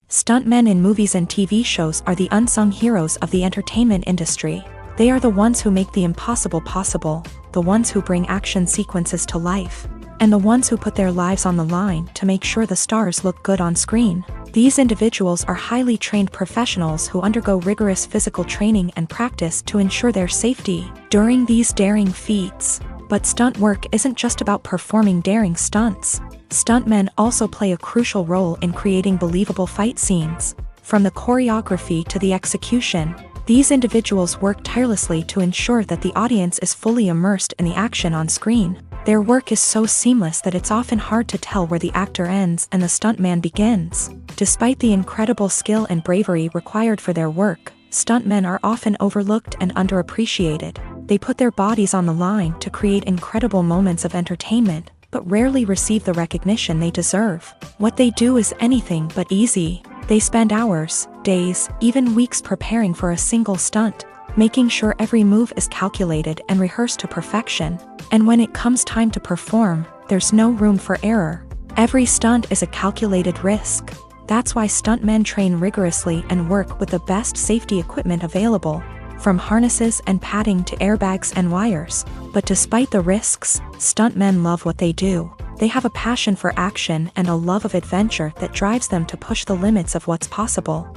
Stuntmen in movies and TV shows are the unsung heroes of the entertainment industry. They are the ones who make the impossible possible, the ones who bring action sequences to life, and the ones who put their lives on the line to make sure the stars look good on screen. These individuals are highly trained professionals who undergo rigorous physical training and practice to ensure their safety during these daring feats. But stunt work isn't just about performing daring stunts. Stuntmen also play a crucial role in creating believable fight scenes. From the choreography to the execution, these individuals work tirelessly to ensure that the audience is fully immersed in the action on screen. Their work is so seamless that it's often hard to tell where the actor ends and the stuntman begins. Despite the incredible skill and bravery required for their work, stuntmen are often overlooked and underappreciated. They put their bodies on the line to create incredible moments of entertainment, but rarely receive the recognition they deserve. What they do is anything but easy. They spend hours, days, even weeks preparing for a single stunt, making sure every move is calculated and rehearsed to perfection. And when it comes time to perform, there's no room for error. Every stunt is a calculated risk. That's why stuntmen train rigorously and work with the best safety equipment available, from harnesses and padding to airbags and wires. But despite the risks, stuntmen love what they do. They have a passion for action and a love of adventure that drives them to push the limits of what's possible.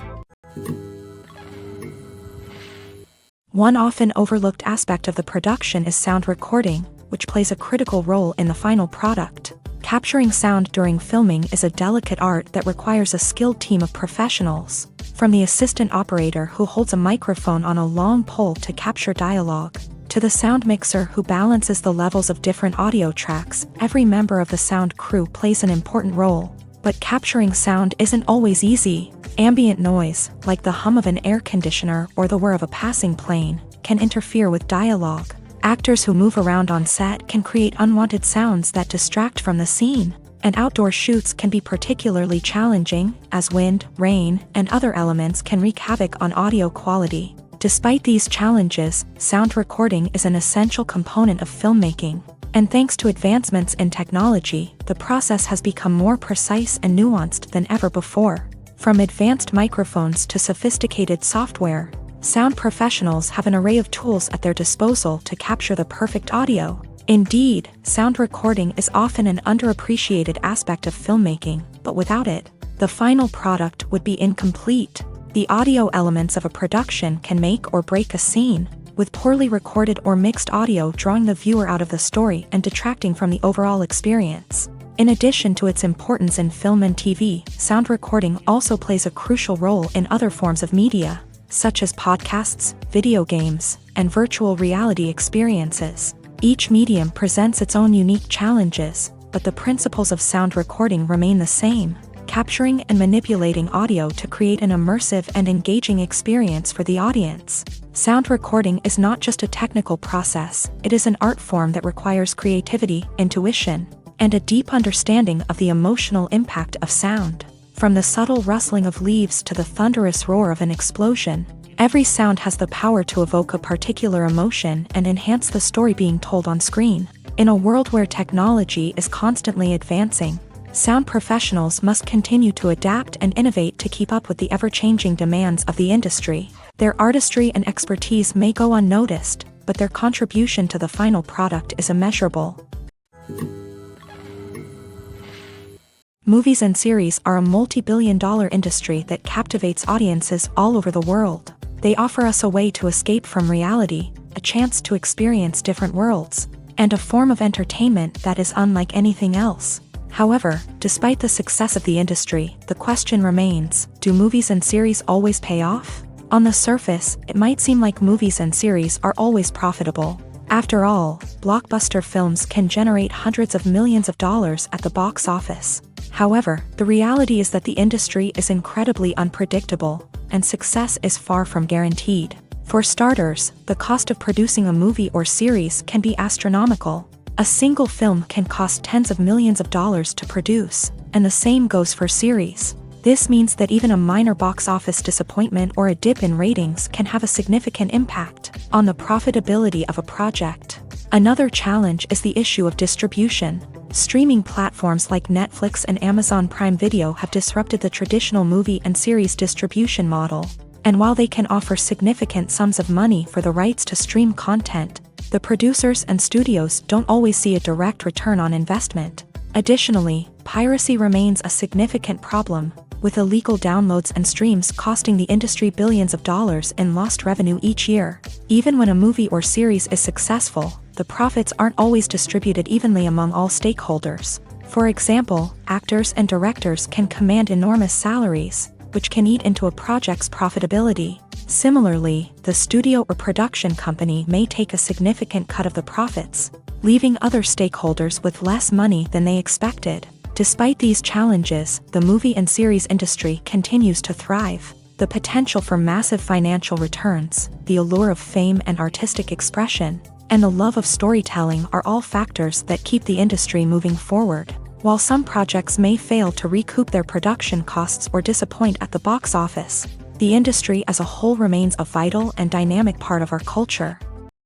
One often overlooked aspect of the production is sound recording, which plays a critical role in the final product. Capturing sound during filming is a delicate art that requires a skilled team of professionals, from the assistant operator who holds a microphone on a long pole to capture dialogue, to the sound mixer who balances the levels of different audio tracks. Every member of the sound crew plays an important role. But capturing sound isn't always easy. Ambient noise, like the hum of an air conditioner or the whir of a passing plane, can interfere with dialogue. Actors who move around on set can create unwanted sounds that distract from the scene. And outdoor shoots can be particularly challenging, as wind, rain, and other elements can wreak havoc on audio quality. Despite these challenges, sound recording is an essential component of filmmaking. And thanks to advancements in technology, the process has become more precise and nuanced than ever before. From advanced microphones to sophisticated software, sound professionals have an array of tools at their disposal to capture the perfect audio. Indeed, sound recording is often an underappreciated aspect of filmmaking, but without it, the final product would be incomplete. The audio elements of a production can make or break a scene, with poorly recorded or mixed audio drawing the viewer out of the story and detracting from the overall experience. In addition to its importance in film and TV, sound recording also plays a crucial role in other forms of media, such as podcasts, video games, and virtual reality experiences. Each medium presents its own unique challenges, but the principles of sound recording remain the same: capturing and manipulating audio to create an immersive and engaging experience for the audience. Sound recording is not just a technical process, it is an art form that requires creativity, intuition, and a deep understanding of the emotional impact of sound. From the subtle rustling of leaves to the thunderous roar of an explosion, every sound has the power to evoke a particular emotion and enhance the story being told on screen. In a world where technology is constantly advancing, sound professionals must continue to adapt and innovate to keep up with the ever-changing demands of the industry. Their artistry and expertise may go unnoticed, but their contribution to the final product is immeasurable. Movies and series are a multi-billion-dollar industry that captivates audiences all over the world. They offer us a way to escape from reality, a chance to experience different worlds, and a form of entertainment that is unlike anything else. However, despite the success of the industry, the question remains: do movies and series always pay off? On the surface, it might seem like movies and series are always profitable. After all, blockbuster films can generate hundreds of millions of dollars at the box office. However, the reality is that the industry is incredibly unpredictable, and success is far from guaranteed. For starters, the cost of producing a movie or series can be astronomical. A single film can cost tens of millions of dollars to produce, and the same goes for series. This means that even a minor box office disappointment or a dip in ratings can have a significant impact on the profitability of a project. Another challenge is the issue of distribution. Streaming platforms like Netflix and Amazon Prime Video have disrupted the traditional movie and series distribution model. And while they can offer significant sums of money for the rights to stream content, the producers and studios don't always see a direct return on investment. Additionally, piracy remains a significant problem, with illegal downloads and streams costing the industry billions of dollars in lost revenue each year. Even when a movie or series is successful, the profits aren't always distributed evenly among all stakeholders. For example, actors and directors can command enormous salaries, which can eat into a project's profitability. Similarly, the studio or production company may take a significant cut of the profits, leaving other stakeholders with less money than they expected. Despite these challenges, the movie and series industry continues to thrive. The potential for massive financial returns, the allure of fame and artistic expression, and the love of storytelling are all factors that keep the industry moving forward. While some projects may fail to recoup their production costs or disappoint at the box office, the industry as a whole remains a vital and dynamic part of our culture.